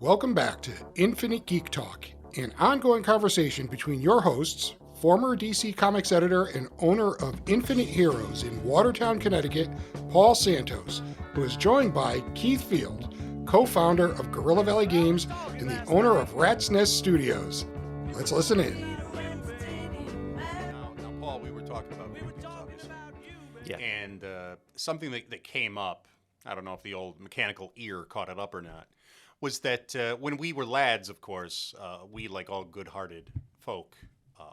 Welcome back to Infinite Geek Talk, an ongoing conversation between your hosts, former DC Comics editor and owner of Infinite Heroes in Watertown, Connecticut, Paul Santos, who is joined by Keith Field, co-founder of Gorilla Valley Games and the owner of Rat's Nest Studios. Let's listen in. Now, Paul, we were talking about video games, obviously. Yeah. And something that came up, I don't know if the old mechanical ear caught it up or not, was that when we were lads, of course, we, like all good-hearted folk,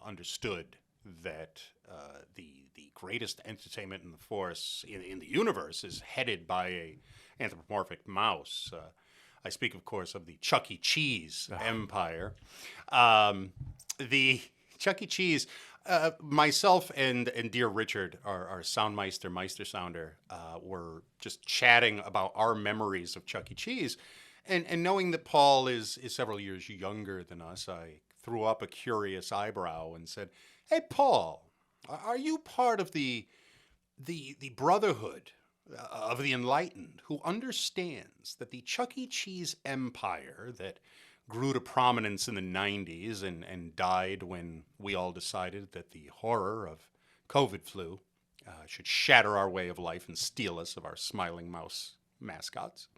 understood that the greatest entertainment in the force in the universe is headed by a anthropomorphic mouse. I speak, of course, of the Chuck E. Cheese empire. The Chuck E. Cheese, myself and dear Richard, our Soundmeister, Meister Sounder, were just chatting about our memories of Chuck E. Cheese. And knowing that Paul is several years younger than us, I threw up a curious eyebrow and said, "Hey, Paul, are you part of the brotherhood of the enlightened who understands that the Chuck E. Cheese empire that grew to prominence in the 90s and died when we all decided that the horror of COVID flu should shatter our way of life and steal us of our smiling mouse mascots?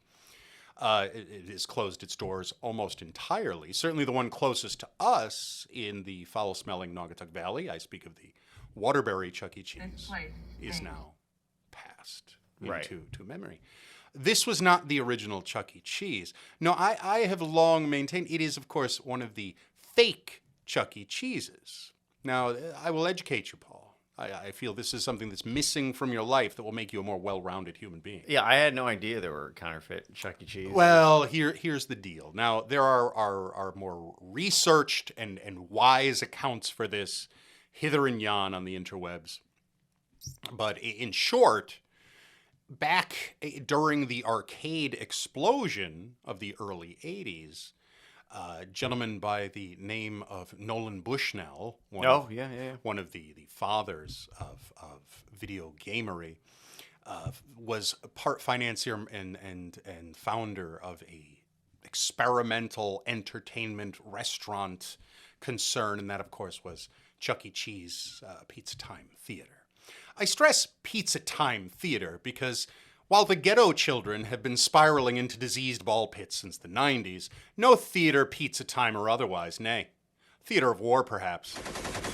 It has closed its doors almost entirely. Certainly the one closest to us in the foul-smelling Naugatuck Valley, I speak of the Waterbury Chuck E. Cheese, is now passed into memory. This was not the original Chuck E. Cheese. No, I have long maintained it is, of course, one of the fake Chuck E. Cheeses. Now, I will educate you, Paul. I feel this is something that's missing from your life that will make you a more well-rounded human being. Yeah, I had no idea there were counterfeit Chuck E. Cheese. Well, here's the deal. Now, there are more researched and wise accounts for this hither and yon on the interwebs. But in short, back during the arcade explosion of the early 80s, a gentleman by the name of Nolan Bushnell, one of the fathers of video gamery, was part financier and founder of a experimental entertainment restaurant concern, and that, of course, was Chuck E. Cheese Pizza Time Theater. I stress Pizza Time Theater because while the ghetto children have been spiraling into diseased ball pits since the 90s, no theater, pizza time, or otherwise, nay, theater of war, perhaps,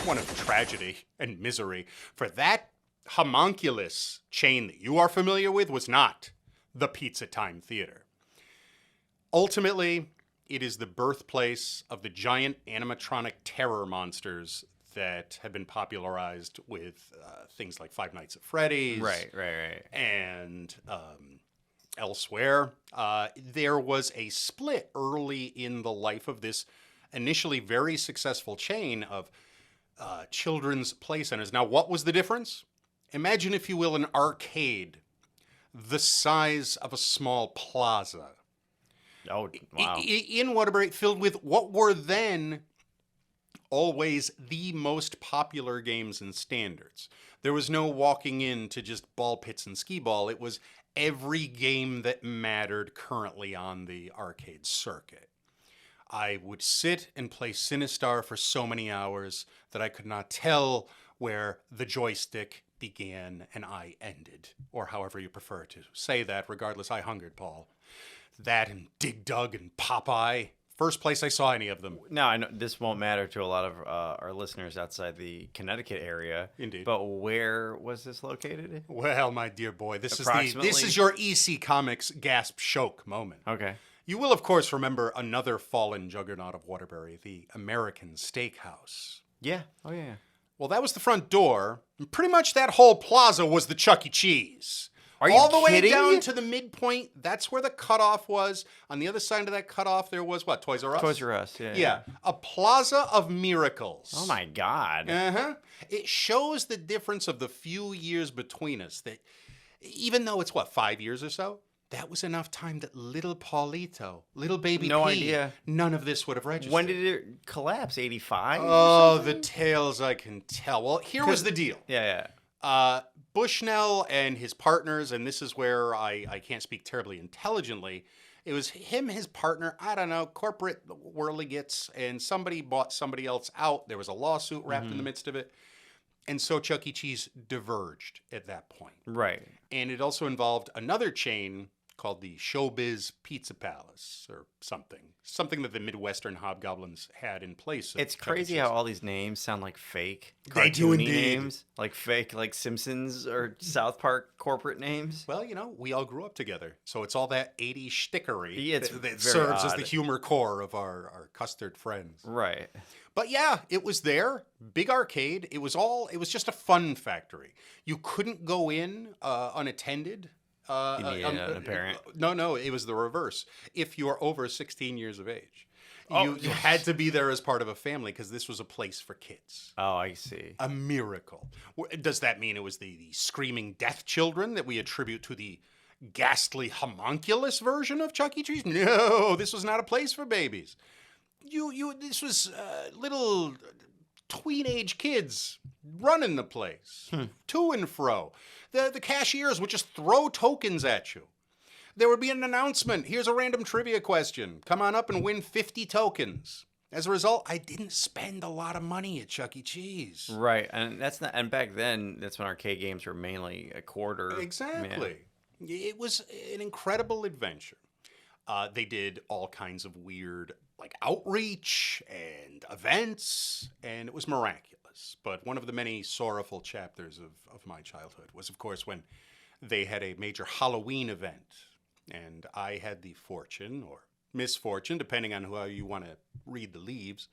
one of tragedy and misery, for that homunculus chain that you are familiar with was not the Pizza Time Theater. Ultimately, it is the birthplace of the giant animatronic terror monsters that have been popularized with things like Five Nights at Freddy's. Right. And elsewhere. There was a split early in the life of this initially very successful chain of children's play centers. Now, what was the difference? Imagine, if you will, an arcade the size of a small plaza. Oh, wow. In Waterbury, filled with what were then always the most popular games and standards. There was no walking in to just ball pits and skee ball. It was every game that mattered currently on the arcade circuit. I would sit and play Sinistar for so many hours that I could not tell where the joystick began and I ended, or however you prefer to say that. Regardless, I hungered, Paul. That and Dig Dug and Popeye. First place I saw any of them. Now, I know this won't matter to a lot of our listeners outside the Connecticut area. Indeed. But where was this located? Well, my dear boy, this is your EC Comics gasp shock moment. Okay. You will, of course, remember another fallen juggernaut of Waterbury, the American Steakhouse. Yeah. Oh, yeah. Well, that was the front door. And pretty much that whole plaza was the Chuck E. Cheese. Are you all the kidding? way down to the midpoint, that's where the cutoff was. On the other side of that cutoff, there was what, Toys R Us? Toys R Us, yeah. Yeah, a plaza of miracles. Oh, my God. Uh-huh. It shows the difference of the few years between us, that even though it's, 5 years or so, that was enough time that little Paulito, little baby No P, idea. none of this would have registered. When did it collapse? 85? Oh, the tales I can tell. Well, here was the deal. Yeah. Bushnell and his partners, and this is where I can't speak terribly intelligently, It was him, his partner, I don't know, corporate whirligigs, and somebody bought somebody else out. There was a lawsuit wrapped in the midst of it. And so Chuck E. Cheese diverged at that point. Right. And it also involved another chain called the Showbiz Pizza Palace or something that the Midwestern hobgoblins had in place. It's Chuck E. crazy Cheese. how all these names sound like fake. They do cartoony indeed. names, like fake, like Simpsons or South Park corporate names. Well, we all grew up together, so it's all that 80s shtickery Yeah, it's that very serves as odd. the humor core of our custard friends. Right. But yeah, it was there, big arcade. It was just a fun factory. You couldn't go in unattended. You needed an parent. No, it was the reverse. If you are over 16 years of age, Oh. you had to be there as part of a family because this was a place for kids. Oh, I see. A miracle. Does that mean it was the screaming death children that we attribute to the ghastly homunculus version of Chuck E. Cheese? No, this was not a place for babies. This was little tween-age kids running the place, to and fro. The cashiers would just throw tokens at you. There would be an announcement. Here's a random trivia question. Come on up and win 50 tokens. As a result, I didn't spend a lot of money at Chuck E. Cheese. Right, and that's not. And back then, that's when arcade games were mainly a quarter. Exactly. It was an incredible adventure. They did all kinds of weird, outreach and events, and it was miraculous. But one of the many sorrowful chapters of my childhood was, of course, when they had a major Halloween event, and I had the fortune or misfortune, depending on how you want to read the leaves,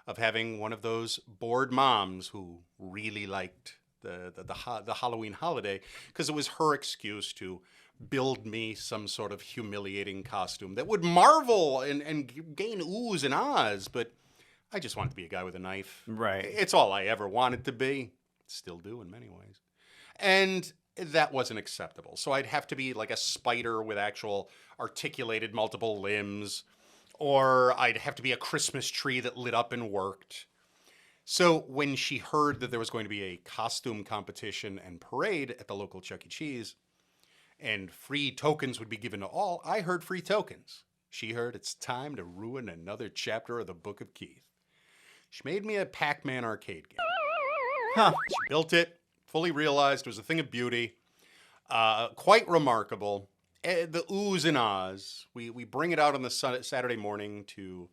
of having one of those bored moms who really liked the Halloween holiday because it was her excuse to build me some sort of humiliating costume that would marvel and gain oohs and ahs, but I just wanted to be a guy with a knife. Right. It's all I ever wanted to be. Still do in many ways. And that wasn't acceptable. So I'd have to be like a spider with actual articulated multiple limbs, or I'd have to be a Christmas tree that lit up and worked. So when she heard that there was going to be a costume competition and parade at the local Chuck E. Cheese, and free tokens would be given to all, I heard free tokens. She heard it's time to ruin another chapter of the Book of Keith. She made me a Pac-Man arcade game. Huh. She built it, fully realized it was a thing of beauty, quite remarkable. The oohs and ahs. We bring it out on the Saturday morning to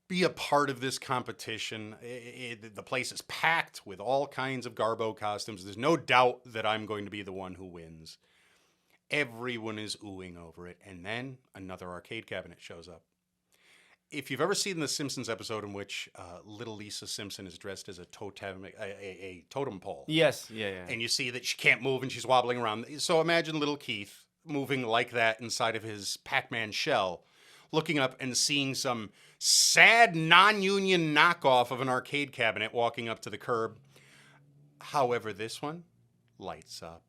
be a part of this competition. The place is packed with all kinds of Garbo costumes. There's no doubt that I'm going to be the one who wins. Everyone is oohing over it. And then another arcade cabinet shows up. If you've ever seen the Simpsons episode in which little Lisa Simpson is dressed as a totem pole. Yes. Yeah. And you see that she can't move and she's wobbling around. So imagine little Keith moving like that inside of his Pac-Man shell, looking up and seeing some sad non-union knockoff of an arcade cabinet walking up to the curb. However, this one lights up.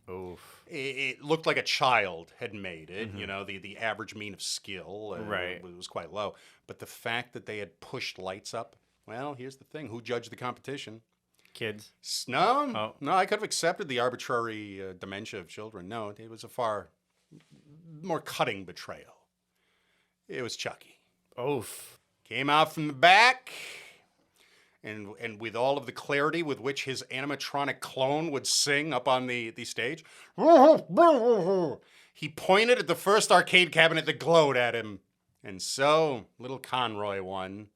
Oof. It looked like a child had made it. Mm-hmm. The average mean of skill right. was quite low. But the fact that they had pushed lights up, well, here's the thing. Who judged the competition? Kids. No, I could have accepted the arbitrary dementia of children. No, it was a far more cutting betrayal. It was Chucky. Oof. Came out from the back, and with all of the clarity with which his animatronic clone would sing up on the stage, he pointed at the first arcade cabinet that glowed at him. And so, little Conroy won.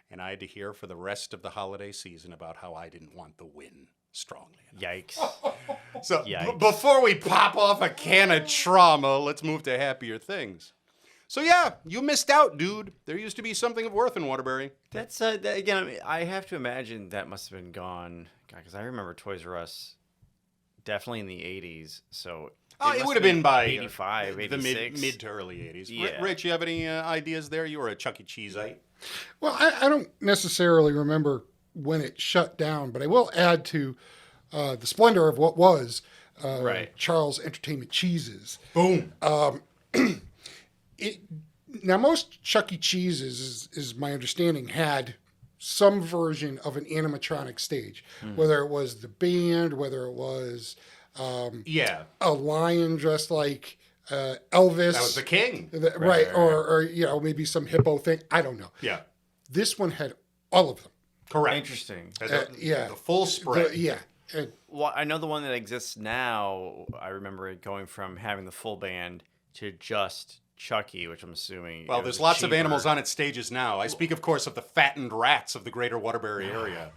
And I had to hear for the rest of the holiday season about how I didn't want the win strongly enough. Yikes. So Yikes. Before we pop off a can of trauma, let's move to happier things. So yeah, you missed out, dude. There used to be something of worth in Waterbury. That's again. I mean, I have to imagine that must have been gone. Because I remember Toys R Us, definitely in the '80s. So it would have been by 85, 86. the mid to early '80s. Yeah. Rich, you have any ideas there? You were a Chuck E. Cheeseite. Well, I don't necessarily remember when it shut down, but I will add to the splendor of what was Right. Charles Entertainment Cheeses. Boom. Now, most Chuck E. Cheeses, is my understanding, had some version of an animatronic stage, whether it was the band, whether it was Yeah. a lion dressed like Elvis. That was the king. Right. Or, maybe some hippo thing. I don't know. Yeah. This one had all of them. Correct. Interesting. The full spread. And Well, I know the one that exists now. I remember it going from having the full band to just Chucky, which I'm assuming. Well, there's lots of animals on its stages now. I speak, of course, of the fattened rats of the greater Waterbury area.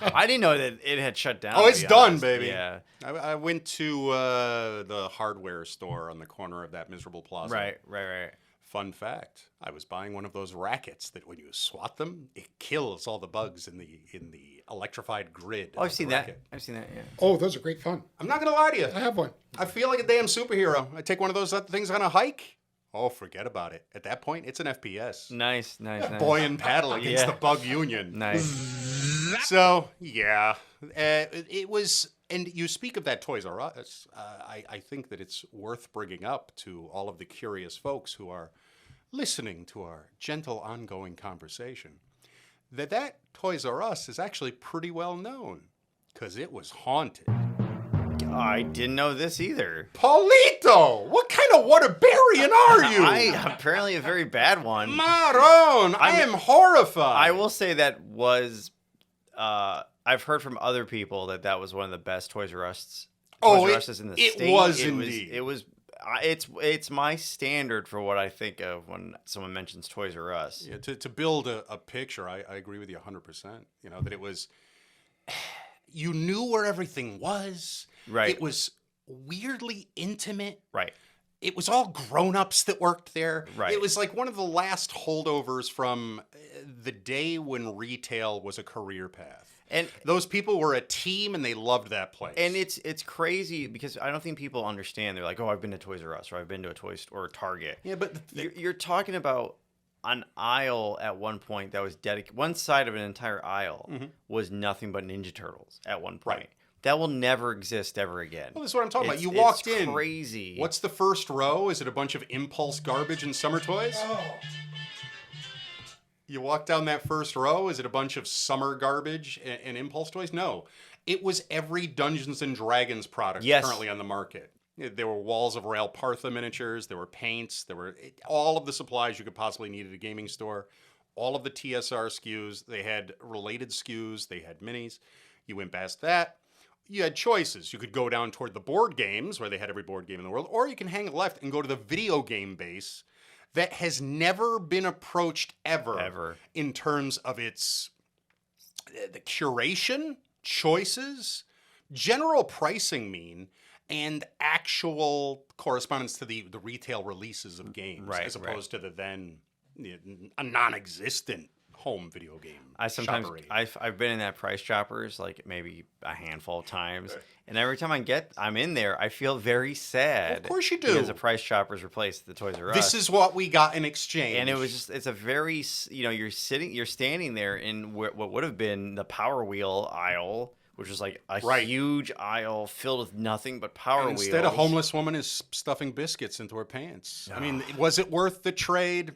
I didn't know that it had shut down. Oh, to it's be done, honest. baby. Yeah. I went to the hardware store on the corner of that miserable plaza. Right. Fun fact: I was buying one of those rackets that, when you swat them, it kills all the bugs in the electrified grid. Oh, of I've seen the that. racket. I've seen that. Yeah. oh, those are great fun. I'm not gonna lie to you. I have one. I feel like a damn superhero. I take one of those things on a hike. Oh, forget about it. At that point, it's an FPS. Nice. Boy and paddle against Yeah. the bug union. Nice. So, yeah, it was, and you speak of that Toys R Us. I think that it's worth bringing up to all of the curious folks who are listening to our gentle, ongoing conversation, that Toys R Us is actually pretty well known because it was haunted. I didn't know this either. Paulito, what kind of Waterbarian are you? I apparently a very bad one. Maron, I am horrified. I will say that was. I've heard from other people that was one of the best Toys R Us. Toys R Us's in the state. Was indeed. It was. It's my standard for what I think of when someone mentions Toys R Us. Yeah, to build a picture, I agree with you 100%. You know, that it was, you knew where everything was. Right. It was weirdly intimate. Right. It was all grown-ups that worked there. Right. It was like one of the last holdovers from the day when retail was a career path. And those people were a team, and they loved that place. And it's crazy because I don't think people understand. They're like, oh, I've been to Toys R Us or I've been to a toy store or Target. Yeah, but you're talking about an aisle at one point that was dedicated. One side of an entire aisle was nothing but Ninja Turtles at one point. Right. That will never exist ever again. Well, this is what I'm talking about. You It's walked in. Crazy. What's the first row? Is it a bunch of impulse garbage and summer toys? Oh. You walk down that first row. Is it a bunch of summer garbage and impulse toys? No. It was every Dungeons and Dragons product currently on the market. There were walls of Rael Partha miniatures. There were paints. There were all of the supplies you could possibly need at a gaming store. All of the TSR SKUs. They had related SKUs. They had minis. You went past that. You had choices. You could go down toward the board games, where they had every board game in the world, or you can hang left and go to the video game base that has never been approached ever. In terms of its the curation, choices, general pricing and actual correspondence to the retail releases of games, as opposed to the then a non-existent home video game. I've been in that Price Choppers like maybe a handful of times, and every time I'm in there, I feel very sad. Of course you do, because the Price Choppers replaced the Toys R Us. This is what we got in exchange, and it's a very you're standing there in what would have been the Power Wheel aisle, which was like a huge aisle filled with nothing but Power Wheels. Instead, a homeless woman is stuffing biscuits into her pants. I mean, was it worth the trade?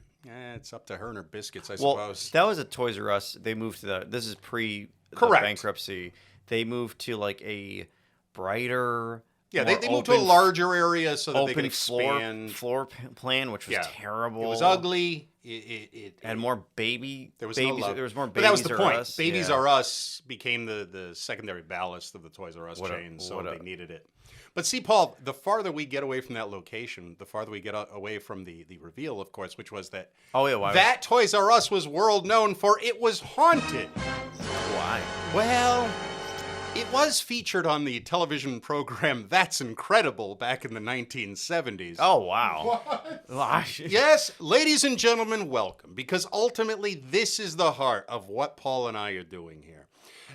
It's up to her and her biscuits, I suppose. That was a Toys R Us. They moved to this is pre the bankruptcy. They moved to like a brighter. Yeah, they moved to a larger area so that they could expand. Floor plan, which was terrible. It was ugly. It had more baby. There was babies. no love. There was more babies. But that was the point. Us. Babies R Us became the secondary ballast of the Toys R Us chain, so they needed it. But see, Paul, the farther we get away from that location, the farther we get away from the reveal, of course, which was that that Toys R Us was world known for it was haunted. Why? Well, it was featured on the television program That's Incredible back in the 1970s. Oh, wow. What? Yes, ladies and gentlemen, welcome, because ultimately this is the heart of what Paul and I are doing here.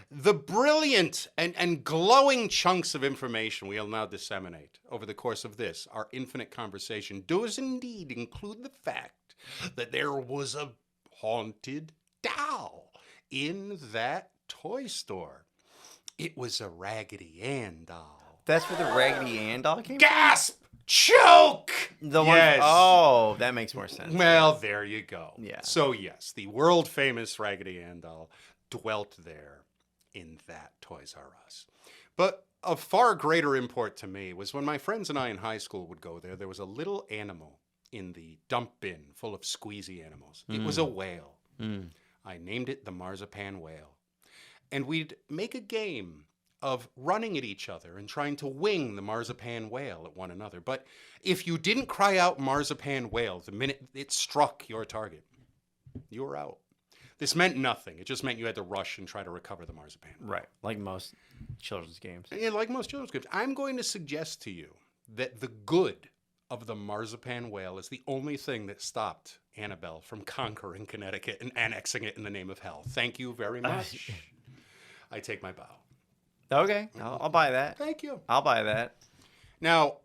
The brilliant and glowing chunks of information we will now disseminate over the course of this, our infinite conversation, does indeed include the fact that there was a haunted doll in that toy store. It was a Raggedy Ann doll. That's where the Raggedy Ann doll came Gasp! Choke! The one. Yes. Oh, that makes more sense. Well, there you go. Yeah. So, yes, the world-famous Raggedy Ann doll dwelt there in that Toys R Us. But of far greater import to me was when my friends and I in high school would go there. There was a little animal in the dump bin full of squeezy animals. It was a whale. I named it the marzipan whale. And we'd make a game of running at each other and trying to wing the marzipan whale at one another. But if you didn't cry out marzipan whale the minute it struck your target, you were out. This meant nothing. It just meant you had to rush and try to recover the marzipan. Right, like most children's games. And like most children's games, I'm going to suggest to you that the good of the marzipan whale is the only thing that stopped Annabelle from conquering Connecticut and annexing it in the name of hell. Thank you very much. I take my bow. Okay, I'll buy that. Thank you. I'll buy that. Now,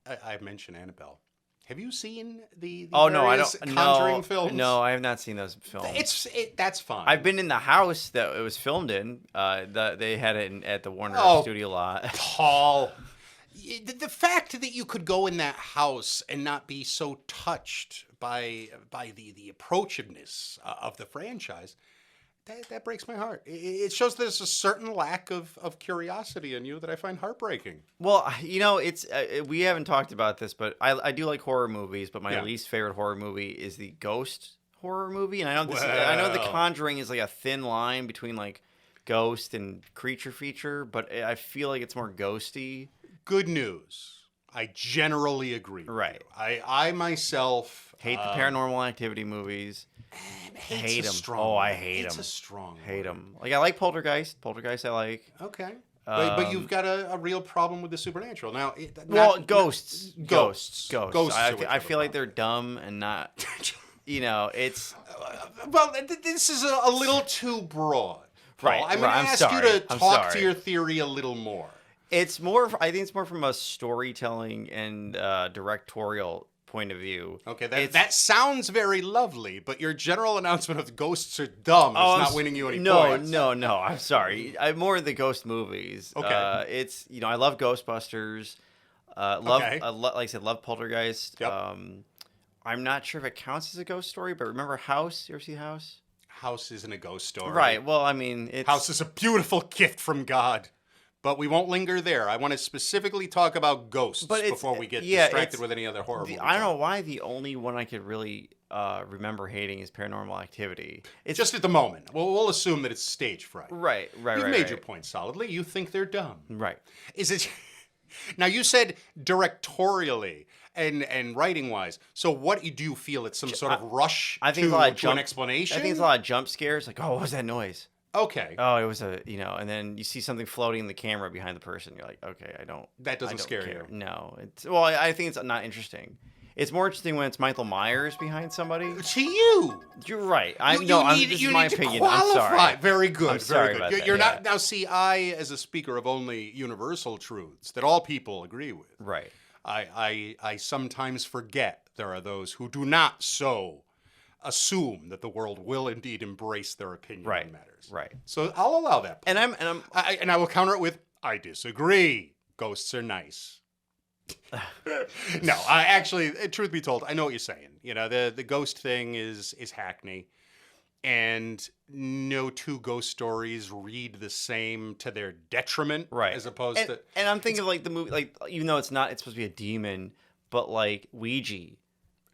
I mentioned Annabelle. Have you seen the Oh no, I various don't. Conjuring films? No, I have not seen those films. That's fine. I've been in the house that it was filmed in. They had it at the Warner Studio lot. Paul, the fact that you could go in that house and not be so touched by the approachativeness of the franchise, that breaks my heart. It shows there's a certain lack of curiosity in you that I find heartbreaking. Well, it's we haven't talked about this, but I do like horror movies. But my least favorite horror movie is the ghost horror movie, and I know The Conjuring is like a thin line between like ghost and creature feature, but I feel like it's more ghosty. Good news. I generally agree. Right. I myself hate the Paranormal Activity movies. Hate them. Oh, I hate them. It's a strong hate them. Like I like Poltergeist. Poltergeist I like. Okay. But you've got a real problem with the supernatural. Now, ghosts. Ghosts. I feel like they're dumb and not, it's... Well, this is a little too broad. Right. I'm going to ask you to talk to your theory a little more. It's more, I think it's more from a storytelling and directorial point of view. Okay, that sounds very lovely, but your general announcement of ghosts are dumb is not winning you any points. No, I'm sorry. I'm more of the ghost movies. Okay. It's, I love Ghostbusters. Like I said, love Poltergeist. Yep. I'm not sure if it counts as a ghost story, but remember House? You ever see House? House isn't a ghost story. Right. Well, I mean, House is a beautiful gift from God. But we won't linger there. I want to specifically talk about ghosts before we get distracted with any other horror movie. I don't know why the only one I could really remember hating is Paranormal Activity. It's just at the moment. We'll assume that it's stage fright. Right. You've made your point solidly. You think they're dumb. Right. Is it? Now, you said directorially and writing-wise. So what do you feel? It's some sort of rush to an explanation? I think it's a lot of jump scares. Like, oh, what was that noise? Okay. Oh, it was and then you see something floating in the camera behind the person. You're like, okay, That doesn't scare you. No. I think it's not interesting. It's more interesting when it's Michael Myers behind somebody. To you. You're right. This is my opinion. I'm sorry. Very good. I'm sorry very good. You're not now. See, I, as a speaker of only universal truths that all people agree with. Right. I sometimes forget there are those who do not so assume that the world will indeed embrace their opinion on matters. Right. So I'll allow that. And I will counter it with, I disagree. Ghosts are nice. No, actually, truth be told, I know what you're saying. The ghost thing is hackney, and no two ghost stories read the same to their detriment, right? As opposed to, and I'm thinking of like the movie, like even though it's supposed to be a demon, but like Ouija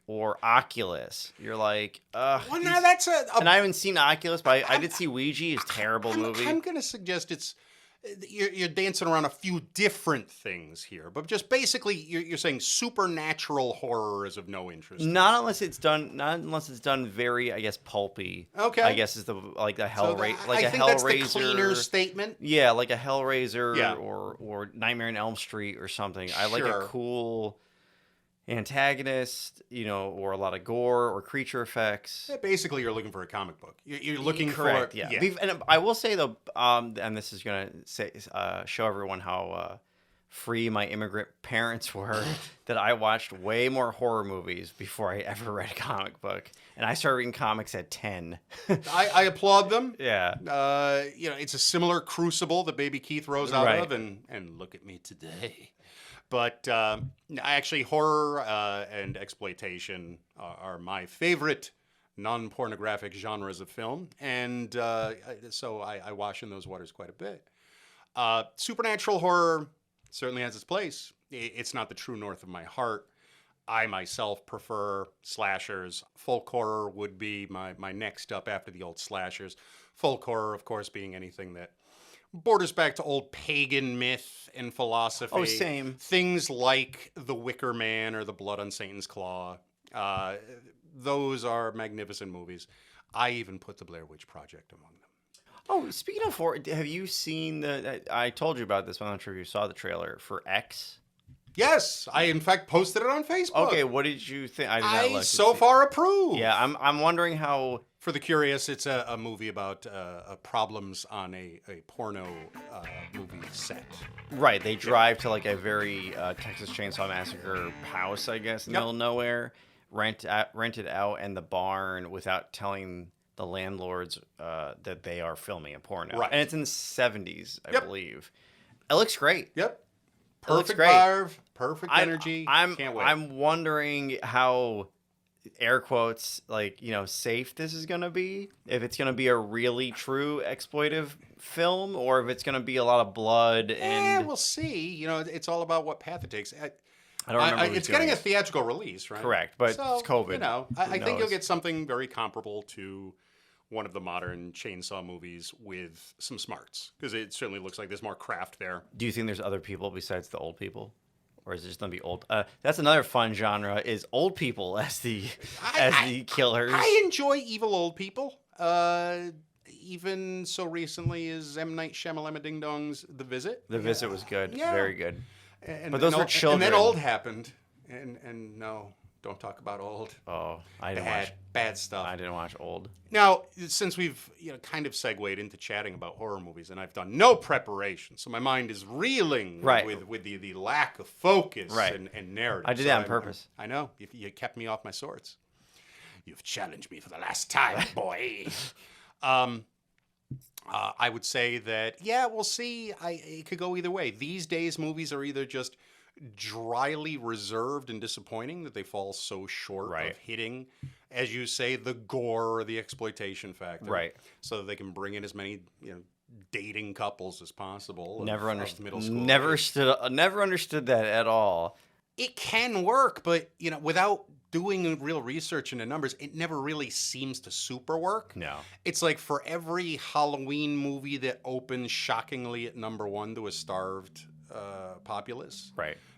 or Oculus, you're like, well, now that's and I haven't seen Oculus, but I did see Ouija. It's a terrible movie. I'm going to suggest you're dancing around a few different things here, but just basically you're saying supernatural horror is of no interest. Not unless it's done very, I guess, pulpy. Okay. I guess is the Hellraiser. I think that's the cleaner statement. Yeah, like a Hellraiser or Nightmare on Elm Street or something. I like a cool antagonist, or a lot of gore or creature effects. Yeah, basically, you're looking for a comic book. You're looking Correct, for yeah. And I will say though, and this is gonna show everyone how free my immigrant parents were, that I watched way more horror movies before I ever read a comic book, and I started reading comics at 10. I applaud them. Yeah. It's a similar crucible that Baby Keith rose out of, and look at me today. But actually, horror and exploitation are my favorite non-pornographic genres of film, and so I wash in those waters quite a bit. Supernatural horror certainly has its place. It's not the true north of my heart. I myself prefer slashers. Folk horror would be my next up after the old slashers. Folk horror, of course, being anything that borders back to old pagan myth and philosophy. Oh, same. Things like The Wicker Man or The Blood on Satan's Claw. Those are magnificent movies. I even put The Blair Witch Project among them. Oh, speaking of horror, have you seen I told you about this, but I'm not sure if you saw the trailer for X. Yes, I in fact posted it on Facebook. Okay, what did you think? I so far approve. Yeah, I'm wondering how. For the curious, it's a movie about problems on a porno movie set. Right, they drive to like a very Texas Chainsaw Massacre house, I guess, in the middle of nowhere, rent it out, and the barn without telling the landlords that they are filming a porno. Right, and it's in the 70s, I believe. It looks great. Yep. Perfect vibe, perfect energy. Can't wait. I'm wondering how, air quotes, like, safe this is going to be. If it's going to be a really true exploitive film, or if it's going to be a lot of blood. And we'll see. It's all about what path it takes. I don't remember. It's getting a theatrical release, right? Correct, but so, it's COVID. I think you'll get something very comparable to one of the modern chainsaw movies with some smarts, because it certainly looks like there's more craft there. Do you think there's other people besides the old people, or is it just gonna be old? That's another fun genre, is old people as the killers. I enjoy evil old people. Even so recently as M. Night Shyamalan Ding Dong's The Visit. The Visit was good, very good. But those were children. And then old happened, and no. Don't talk about old. Oh, I didn't watch bad stuff. I didn't watch old. Now, since we've kind of segued into chatting about horror movies, and I've done no preparation, so my mind is reeling with the lack of focus and narrative. I did that on purpose. I know. You kept me off my swords. You've challenged me for the last time, boy. I would say that, we'll see. It could go either way. These days, movies are either just dryly reserved and disappointing that they fall so short of hitting, as you say, the gore or the exploitation factor, so that they can bring in as many dating couples as possible. Never understood middle school. Never understood that at all. It can work, but without doing real research into numbers, it never really seems to super work. No, it's like for every Halloween movie that opens shockingly at number one to a starved populace,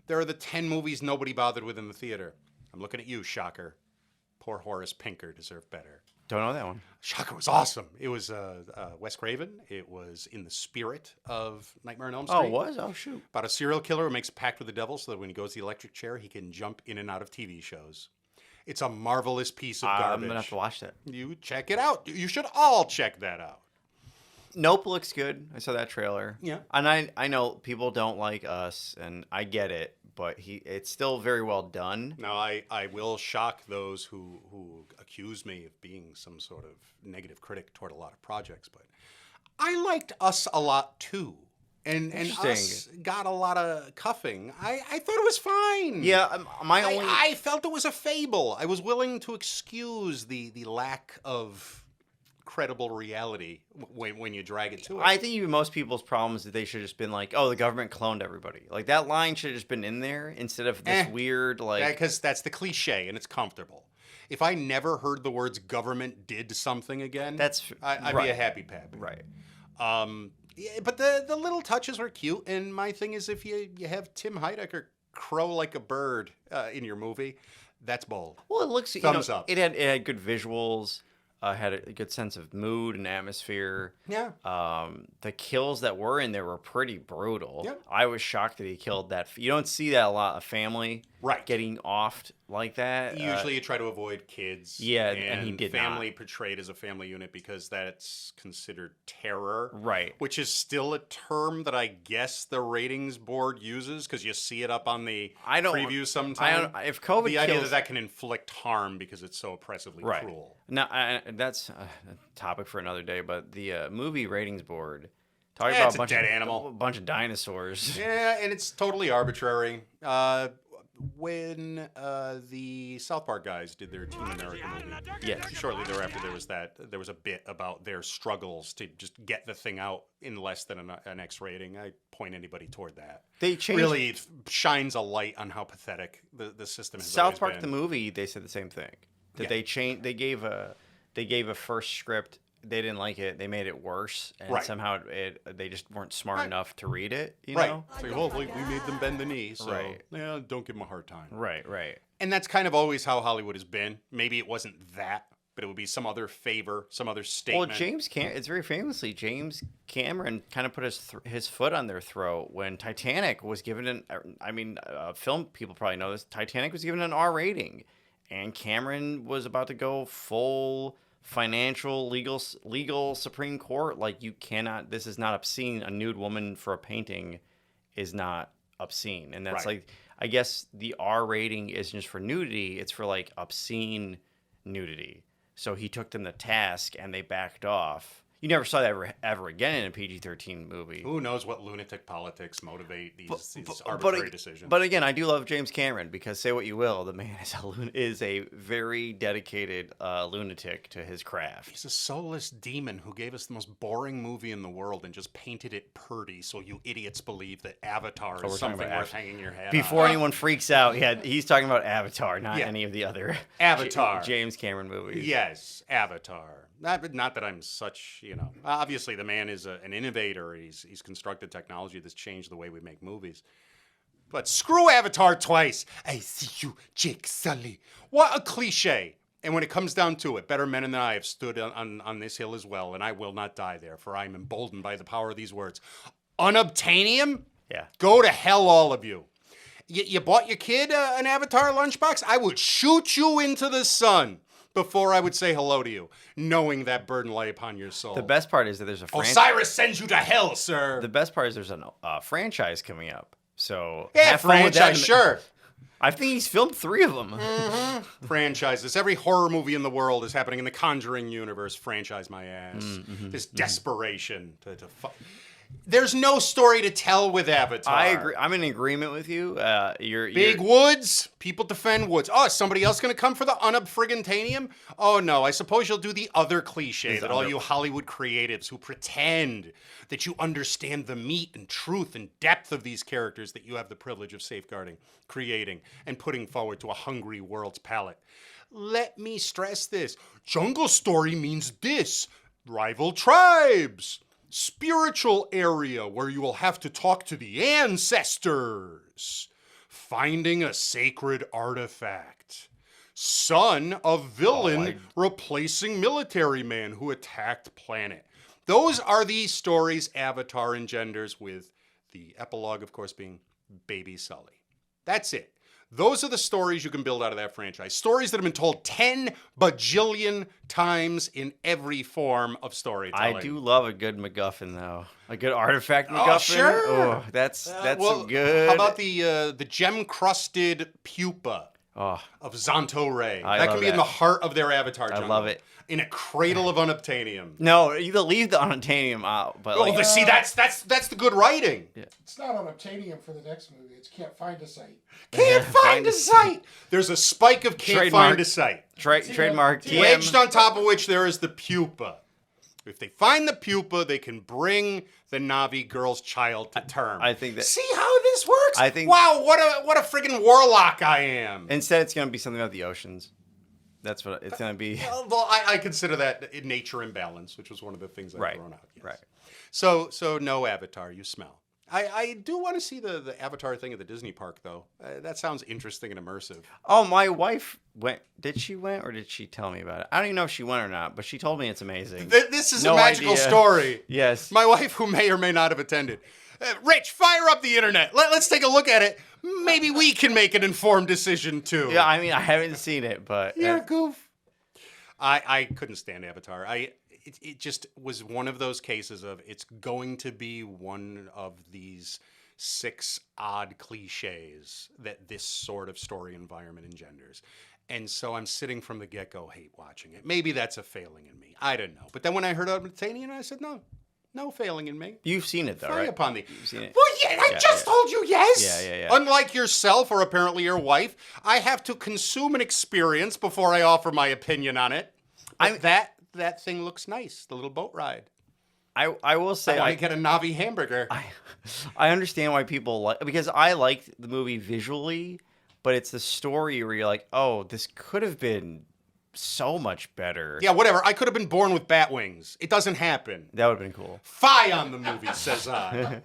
there are the 10 movies nobody bothered with in the theater. I'm looking at you, Shocker. Poor Horace Pinker deserved better. Don't know that one. Shocker was awesome. It was Wes Craven. It was in the spirit of Nightmare on Elm Street. Oh, it was? Oh, shoot. About a serial killer who makes a pact with the devil so that when he goes to the electric chair, he can jump in and out of TV shows. It's a marvelous piece of garbage. I'm going to have to watch that. You check it out. You should all check that out. Nope looks good. I saw that trailer. Yeah. And I know people don't like Us, and I get it, but it's still very well done. Now, I will shock those who accuse me of being some sort of negative critic toward a lot of projects, but I liked Us a lot too. And Us got a lot of cuffing. I thought it was fine. Yeah, I felt it was a fable. I was willing to excuse the lack of credible reality when you drag it to it. I think even most people's problem is that they should have just been like, oh, the government cloned everybody. Like, that line should have just been in there instead of this weird, like... Yeah, because that's the cliche, and it's comfortable. If I never heard the words government did something again, I'd be a happy pappy. Right. But the little touches were cute, and my thing is if you have Tim Heidecker crow like a bird in your movie, that's bold. Well, it looks... Thumbs up. It had good visuals. Had a good sense of mood and atmosphere. Yeah. The kills that were in there were pretty brutal. Yeah. I was shocked that he killed that. You don't see that a lot of family getting offed like that. Usually you try to avoid kids. Yeah, and he did family not. Portrayed as a family unit because that's considered terror. Right. Which is still a term that I guess the ratings board uses because you see it up on the preview sometimes. If COVID the idea that can inflict harm because it's so oppressively cruel. Now, that's a topic for another day, but the movie ratings board talking about a bunch dead of animal. A bunch of dinosaurs. Yeah, and it's totally arbitrary. when the South Park guys did their Team America movie. Yes. Shortly thereafter, there was a bit about their struggles to just get the thing out in less than an X rating. I point anybody toward that. They changed. Really shines a light on how pathetic the system has South always Park been. the movie, they said the same thing. That Yeah. they changed. They gave a first script. They didn't like it. They made it worse, and Right. somehow they just weren't smart Right. enough to read it. You Right. know. It's like, well, we made them bend the knee, so Right. yeah, don't give them a hard time. Right. Right. And that's kind of always how Hollywood has been. Maybe it wasn't that, but it would be some other favor, some other statement. Well, it's very famously James Cameron kind of put his foot on their throat when Titanic was given film people probably know this. Titanic was given an R rating, and Cameron was about to go full financial legal Supreme Court. Like, you cannot. This is not obscene. A nude woman for a painting is not obscene, and that's Right. like, I guess the R rating isn't just for nudity; it's for like obscene nudity. So he took them to task, and they backed off. You never saw that ever again in a PG-13 movie. Who knows what lunatic politics motivate these arbitrary decisions? But again, I do love James Cameron, because say what you will, the man is a very dedicated lunatic to his craft. He's a soulless demon who gave us the most boring movie in the world and just painted it purty so you idiots believe that Avatar is we're talking something about worth hanging your head Before on. anyone freaks out, he's talking about Avatar, not Yeah. any of the other Avatar. James Cameron movies. Yes, Avatar. Not that I'm such, obviously the man is an innovator. He's constructed technology that's changed the way we make movies. But screw Avatar twice. I see you, Jake Sully. What a cliche. And when it comes down to it, better men than I have stood on this hill as well, and I will not die there, for I am emboldened by the power of these words. Unobtainium? Yeah. Go to hell, all of you. You bought your kid an Avatar lunchbox? I would shoot you into the sun before I would say hello to you, knowing that burden lay upon your soul. The best part is that there's a Osiris sends you to hell, sir. The best part is there's a franchise coming up. So Yeah, have fun with that. franchise, sure. I think he's filmed 3 of them. Franchises. Every horror movie in the world is happening in the Conjuring universe. Franchise my ass. This desperation to There's no story to tell with Avatar. I agree. I'm in agreement with you. Big woods, people defend woods. Oh, is somebody else going to come for the unobfrigantanium? Oh, no, I suppose you'll do the other cliche that all you Hollywood creatives who pretend that you understand the meat and truth and depth of these characters that you have the privilege of safeguarding, creating, and putting forward to a hungry world's palate. Let me stress this. Jungle Story means this. Rival tribes. Spiritual area where you will have to talk to the ancestors. Finding a sacred artifact. Son of villain replacing military man who attacked planet. Those are the stories Avatar engenders, with the epilogue, of course, being Baby Sully. That's it. Those are the stories you can build out of that franchise. Stories that have been told 10 bajillion times in every form of storytelling. I do love a good MacGuffin, though. A good artifact MacGuffin. Oh, sure. Oh, that's well, some good. How about the gem-crusted pupa Oh, of Xanto Ray? I That love can be in that. the heart of their Avatar jungle. love it. In a cradle of unobtainium. no, you leave the unobtainium out, but Oh, see, that's the good writing. It's not unobtainium for the next movie. It's can't find a site. Can't find a site. There's a spike of can't Trademark. find a site. trademark TM. Wedged on top of which there is the pupa. If they find the pupa, they can bring the Na'vi girl's child to term. I think that- See how this works? I think- Wow, what a friggin' warlock I am. Instead, it's gonna be something about the oceans. That's what it's gonna be. Well, I consider that in nature imbalance, which was one of the things I've Right, thrown out. Yes. right. So no Avatar, you smell. I do want to see the Avatar thing at the Disney park, though. That sounds interesting and immersive. Oh, my wife went. Did she went or did she tell me about it? I don't even know if she went or not, but she told me it's amazing. This is No a magical idea. story. Yes. My wife, who may or may not have attended. Rich, fire up the internet. Let's take a look at it. Maybe we can make an informed decision, too. Yeah, I mean, I haven't seen it, but You're a goof. I couldn't stand Avatar. It just was one of those cases of it's going to be one of these 6 odd cliches that this sort of story environment engenders. And so I'm sitting from the get-go hate watching it. Maybe that's a failing in me. I don't know. But then when I heard Unobtainium, I said, no, No failing in me. You've seen it, though, Fie right? upon thee. You've seen it. Well, yeah, I just told you yes. Yeah. Unlike yourself or apparently your wife, I have to consume an experience before I offer my opinion on it. But that thing looks nice, the little boat ride. I will say I want to get a Navi hamburger. I understand why people like, because I liked the movie visually, but it's the story where you're like, oh, this could have been so much better. Yeah, whatever. I could have been born with bat wings. It doesn't happen. That would have been cool. Fie on the movie, says I.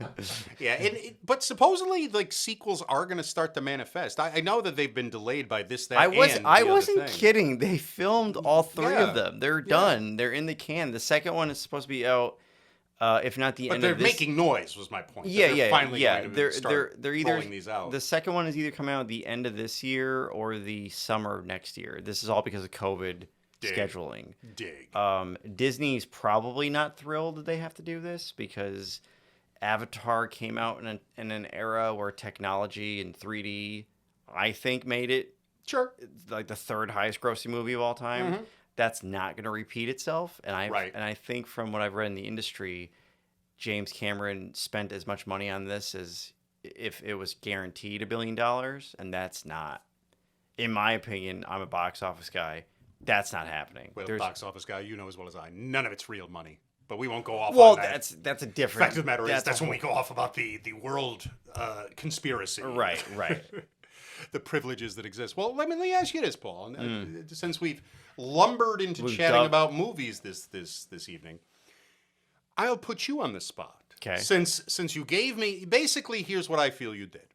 Yeah, but supposedly, like, sequels are going to start to manifest. I know that they've been delayed by this, that, I wasn't kidding. They filmed all three of Yeah. them. They're done. They're in the can. The second one is supposed to be out, if not the But end they're of this. making noise, was my point. Yeah, They're finally going to start they're either rolling these out. the second one is either coming out at the end of this year or the summer of next year. This is all because of COVID scheduling. Dig. Disney's probably not thrilled that they have to do this because Avatar came out in an era where technology and 3D, I think, made it Sure. like the third highest grossing movie of all time. Mm-hmm. That's not going to repeat itself. And Right. I think from what I've read in the industry, James Cameron spent as much money on this as if it was guaranteed $1 billion, and that's not. In my opinion, I'm a box office guy. That's not happening. Well, box office guy, you know as well as I. None of it's real money. But we won't go off Well, on that. that's a different. Fact of the matter is, that's when we go off about the world conspiracy. Right. The privileges that exist. Well, let me ask you this, Paul. Since we've lumbered into chatting about movies this evening, I'll put you on the spot. Okay. Since you gave me, basically, here's what I feel you did.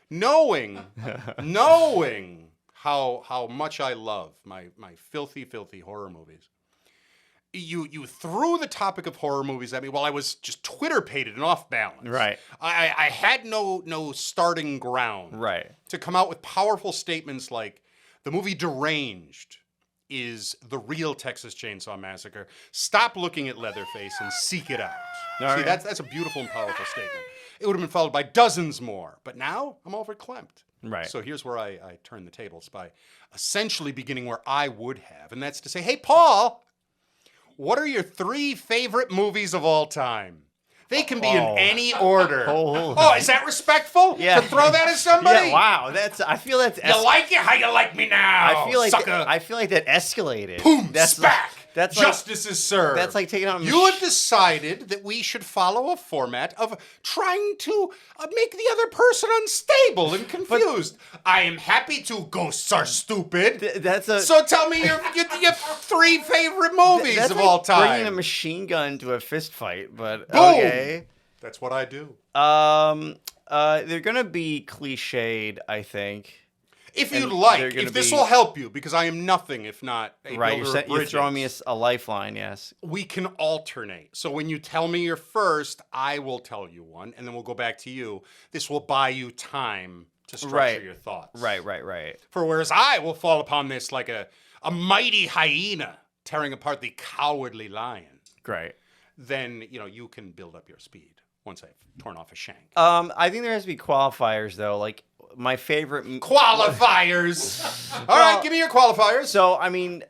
Knowing how much I love my filthy horror movies. You threw the topic of horror movies at me while I was just Twitter-pated and off balance. Right. I had no starting ground. Right. To come out with powerful statements like, the movie Deranged is the real Texas Chainsaw Massacre. Stop looking at Leatherface and seek it out. See, that's a beautiful and powerful statement. It would have been followed by dozens more. But now, I'm overclamped. Right. So here's where I turn the tables by essentially beginning where I would have. And that's to say, hey, Paul, what are your 3 favorite movies of all time? They can be in any order. Oh, is that respectful? Yeah. To throw that at somebody? Yeah, wow. I feel that's You like it? How you like me now? I feel like that escalated. Boom, that's spack. That's Justice is served. That's like taking out. You have decided that we should follow a format of trying to make the other person unstable and confused. I am happy to. Ghosts are stupid. So tell me your 3 favorite movies that's of like all time. Bringing a machine gun to a fist fight, but Boom. okay. That's what I do. They're gonna be cliched, I think. If you'd like, if this will help you, because I am nothing if not a builder of bridges. You're throwing me a lifeline, yes. We can alternate. So when you tell me your first, I will tell you one, and then we'll go back to you. This will buy you time to structure your thoughts. Right. For whereas I will fall upon this like a mighty hyena tearing apart the cowardly lion. Great. Then, you can build up your speed once I've torn off a shank. I think there has to be qualifiers, though. Like, my favorite... Qualifiers! All right, give me your qualifiers. So, I mean,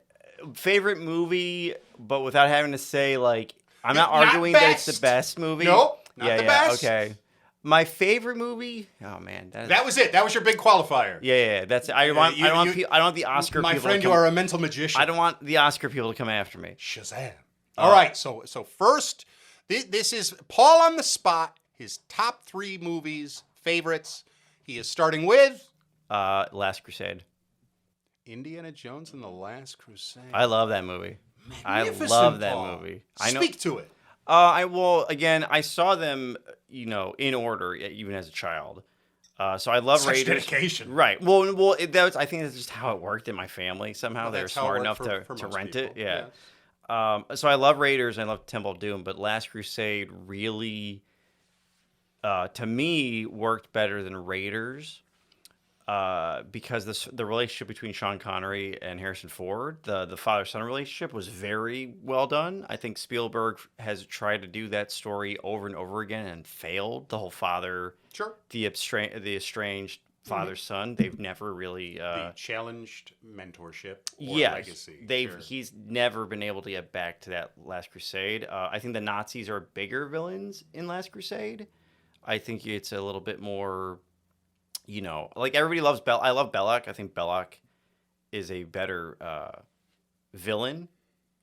favorite movie, but without having to say, like... I'm not arguing that it's the best movie. Nope, not the best. Okay. My favorite movie... Oh, man. That was it. That was your big qualifier. Yeah. That's it. I don't want the Oscar my people friend, to come... you are a mental magician. I don't want the Oscar people to come after me. Shazam. All right, so first, this is Paul on the spot, his top 3 movies, favorites. He is starting with... Last Crusade. Indiana Jones and the Last Crusade. I love that movie. Magnificent, I love that Paul. movie. Speak to it. Again, I saw them, in order, even as a child. So I love Such Raiders. dedication. Right. Well, I think that's just how it worked in my family. Somehow they were smart enough to rent it. Yeah. So I love Raiders and I love Temple of Doom, but Last Crusade really, to me, worked better than Raiders because the relationship between Sean Connery and Harrison Ford, the father-son relationship, was very well done. I think Spielberg has tried to do that story over and over again and failed. The whole father, the estranged father son. They've never really the challenged mentorship or legacy. He's never been able to get back to that Last Crusade. I think the Nazis are bigger villains in Last Crusade. I think it's a little bit more, like everybody loves I love Belloc. I think Belloc is a better villain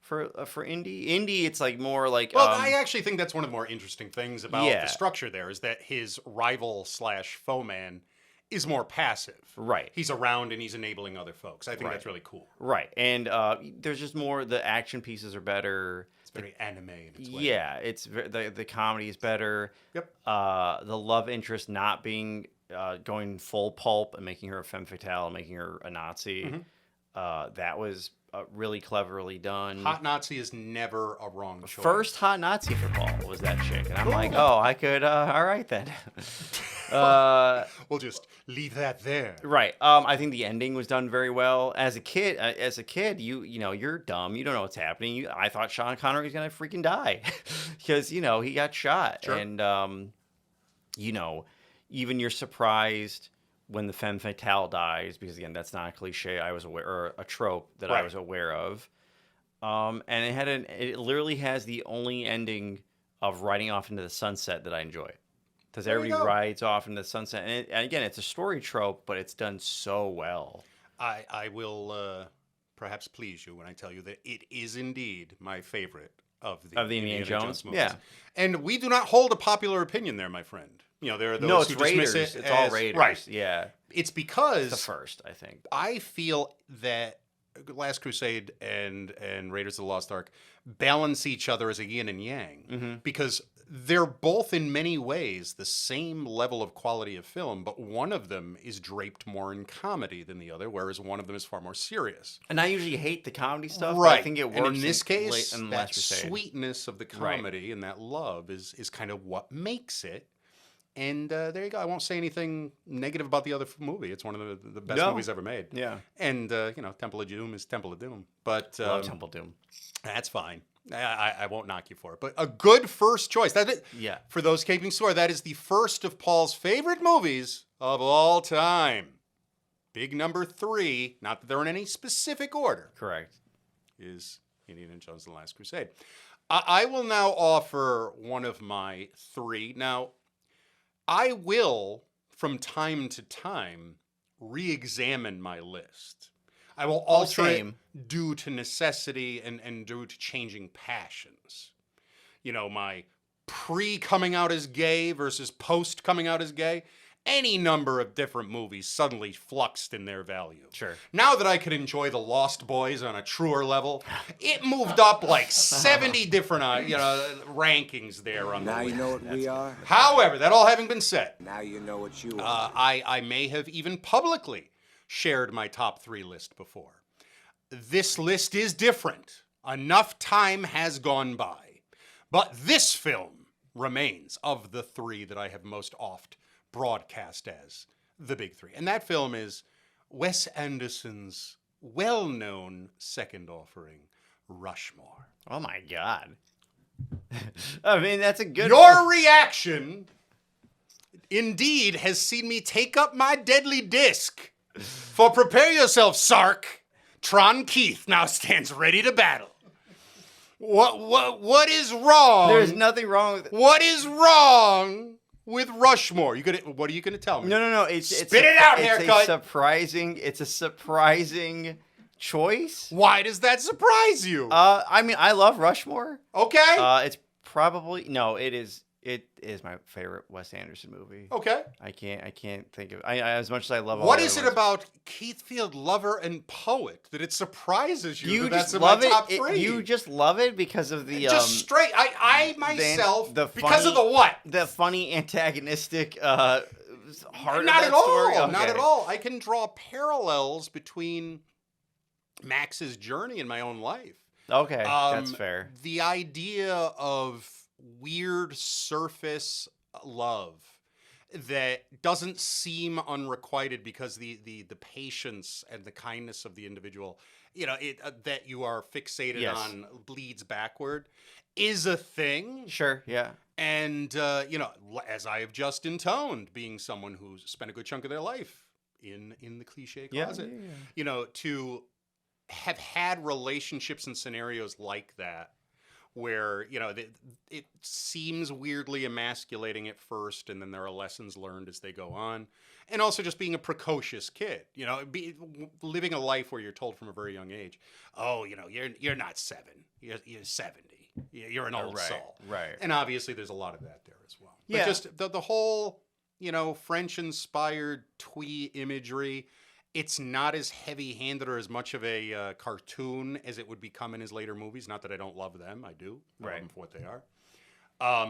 for Indy. Indy, it's like more like. Well, I actually think that's one of the more interesting things about the structure there is that his rival / foeman is more passive. Right. He's around and he's enabling other folks. I think that's really cool. Right. And there's just more, the action pieces are better. It's very anime in its way. Yeah, it's the comedy is better. Yep. The love interest not being going full pulp and making her a femme fatale and making her a Nazi. Mm-hmm. That was really cleverly done. Hot Nazi is never a wrong choice. First hot Nazi for Paul was that chick. And I'm like, I could, all right then. We'll just leave that there. Right. I think the ending was done very well. As a kid, you're dumb. You don't know what's happening. I thought Sean Connery was gonna freaking die because he got shot. Sure. And even you're surprised when the femme fatale dies, because again, that's not a cliche I was aware, or a trope that I was aware of. And it literally has the only ending of riding off into the sunset that I enjoy. Because everybody rides off into the sunset. And again, it's a story trope, but it's done so well. I will perhaps please you when I tell you that it is indeed my favorite of the Indiana Jones movies. Yeah. And we do not hold a popular opinion there, my friend. There are those who Raiders. dismiss it. It's all Raiders. Right. Yeah. It's because it's the first, I think. I feel that Last Crusade and Raiders of the Lost Ark balance each other as a yin and yang, because they're both in many ways the same level of quality of film, but one of them is draped more in comedy than the other, whereas one of them is far more serious. And I usually hate the comedy stuff, right? But I think it works. And in this case, in that Last Crusade. Sweetness of the comedy and that love is kind of what makes it. And there you go. I won't say anything negative about the other movie. It's one of the best movies ever made. Yeah. And, Temple of Doom is Temple of Doom. But love Temple of Doom. That's fine. I won't knock you for it. But a good first choice. Yeah. For those keeping score, that is the first of Paul's favorite movies of all time. Big number 3, not that they're in any specific order. Correct. Is Indiana Jones and the Last Crusade. I will now offer one of my 3. Now, I will, from time to time, re-examine my list. I will alter it due to necessity and due to changing passions. My pre-coming out as gay versus post-coming out as gay. Any number of different movies suddenly fluxed in their value. Sure. Now that I could enjoy The Lost Boys on a truer level, it moved up like 70 different rankings there on the list. Now you know what we are. However, that all having been said, now you know what you are. I may have even publicly shared my top 3 list before. This list is different. Enough time has gone by. But this film remains of the 3 that I have most oft broadcast as the big 3. And that film is Wes Anderson's well-known second offering, Rushmore. Oh my God. I mean, that's a good Your reaction indeed has seen me take up my deadly disc. For prepare yourself, Sark. Tron Keith now stands ready to battle. What is wrong? There's nothing wrong with it. What is wrong with Rushmore? What are you gonna tell me? No. Spit it out, haircut. It's a surprising choice. Why does that surprise you? I mean, I love Rushmore. Okay. It's probably It is my favorite Wes Anderson movie. Okay. I can't think of as much as I love. What is it about Keith Field, lover and poet, that it surprises you? You that just that's love in my it. top 3? You just love it because of the just straight. I myself the because funny, of the what? The funny antagonistic heart. Not of that at all. Story? Okay. Not at all. I can draw parallels between Max's journey in my own life. Okay, that's fair. The idea of weird surface love that doesn't seem unrequited because the patience and the kindness of the individual, that you are fixated on bleeds backward is a thing. Sure, yeah. And, as I have just intoned, being someone who's spent a good chunk of their life in the cliche Yeah, closet. yeah. You know, to have had relationships and scenarios like that where, you know, it seems weirdly emasculating at first, and then there are lessons learned as they go on. And also just being a precocious kid, you know, living a life where you're told from a very young age, oh, you know, you're not 7, you're 70. You're an old soul. Right. And obviously there's a lot of that there as well. Yeah. But just the whole, you know, French-inspired twee imagery, it's not as heavy-handed or as much of a cartoon as it would become in his later movies. Not that I don't love them. I do. I love them for what they are.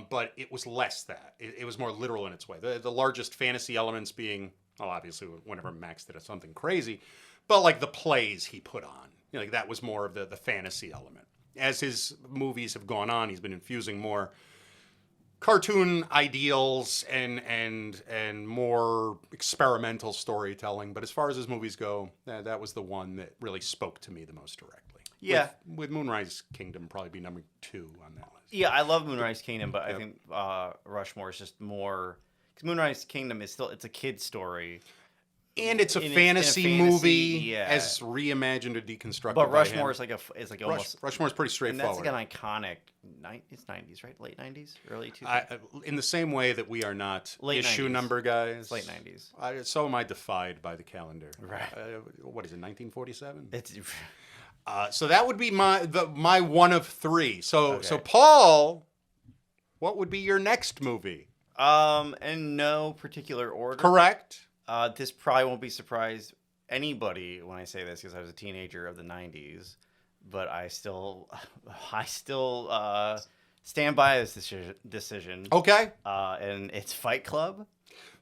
But it was less that. It was more literal in its way. The largest fantasy elements being, well, obviously, whenever Max did something crazy, but like the plays he put on. You know, like that was more of the fantasy element. As his movies have gone on, he's been infusing more cartoon ideals and more experimental storytelling. But as far as his movies go, that was the one that really spoke to me the most directly. Yeah. With Moonrise Kingdom probably be number 2 on that list. Yeah, I love Moonrise Kingdom, but I think Rushmore is just more, because Moonrise Kingdom is still, it's a kid's story. And it's a fantasy movie as reimagined or deconstructed. But by Rushmore him. is like almost Rushmore's pretty and that's straightforward. like an iconic it's 90s, right? Late 90s, early 2000s. In the same way that we are not Late issue 90s. number guys. It's late 90s. So am I defied by the calendar. Right. What is it, 1947? It's So that would be my one of 3. So Okay. Paul, what would be your next movie? in no particular order. Correct. This probably won't be surprised anybody when I say this because I was a teenager of the 90s, but I still stand by this decision. Okay. And it's Fight Club.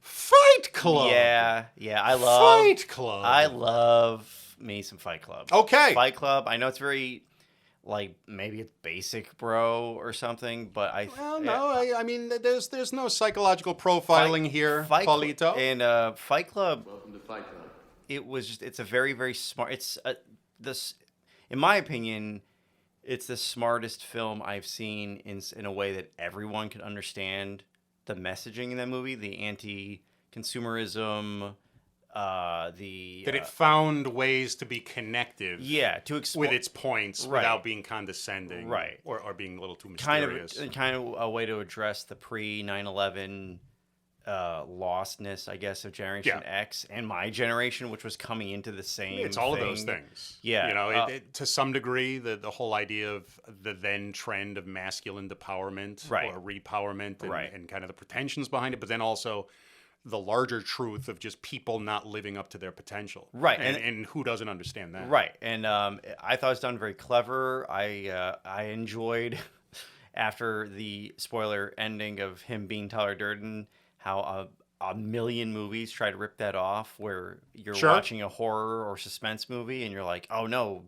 Fight Club. Yeah, I love me some Fight Club. Okay. Fight Club. I know it's very, like, maybe it's basic, bro, or something, but Well, no, I mean, there's no psychological profiling here, Paulito. And Fight Club. Welcome to Fight Club. It's a very, very smart. It's this, in my opinion, it's the smartest film I've seen in a way that everyone can understand the messaging in that movie, the anti-consumerism, that it found ways to be connective. to with its points Right. without being condescending, Right. or being a little too mysterious. kind of a way to address the pre 9/11 lostness, I guess, of Generation X and my generation, which was coming into the same. It's all thing. of those things. Yeah, you know, to some degree, the whole idea of the then trend of masculine depowerment Right. or repowerment, and, Right. and kind of the pretensions behind it, but then also the larger truth of just people not living up to their potential. Right. And who doesn't understand that? Right, and I thought it was done very clever. I enjoyed after the spoiler ending of him being Tyler Durden, how a million movies try to rip that off, where you're watching a horror or suspense movie and you're like, oh no,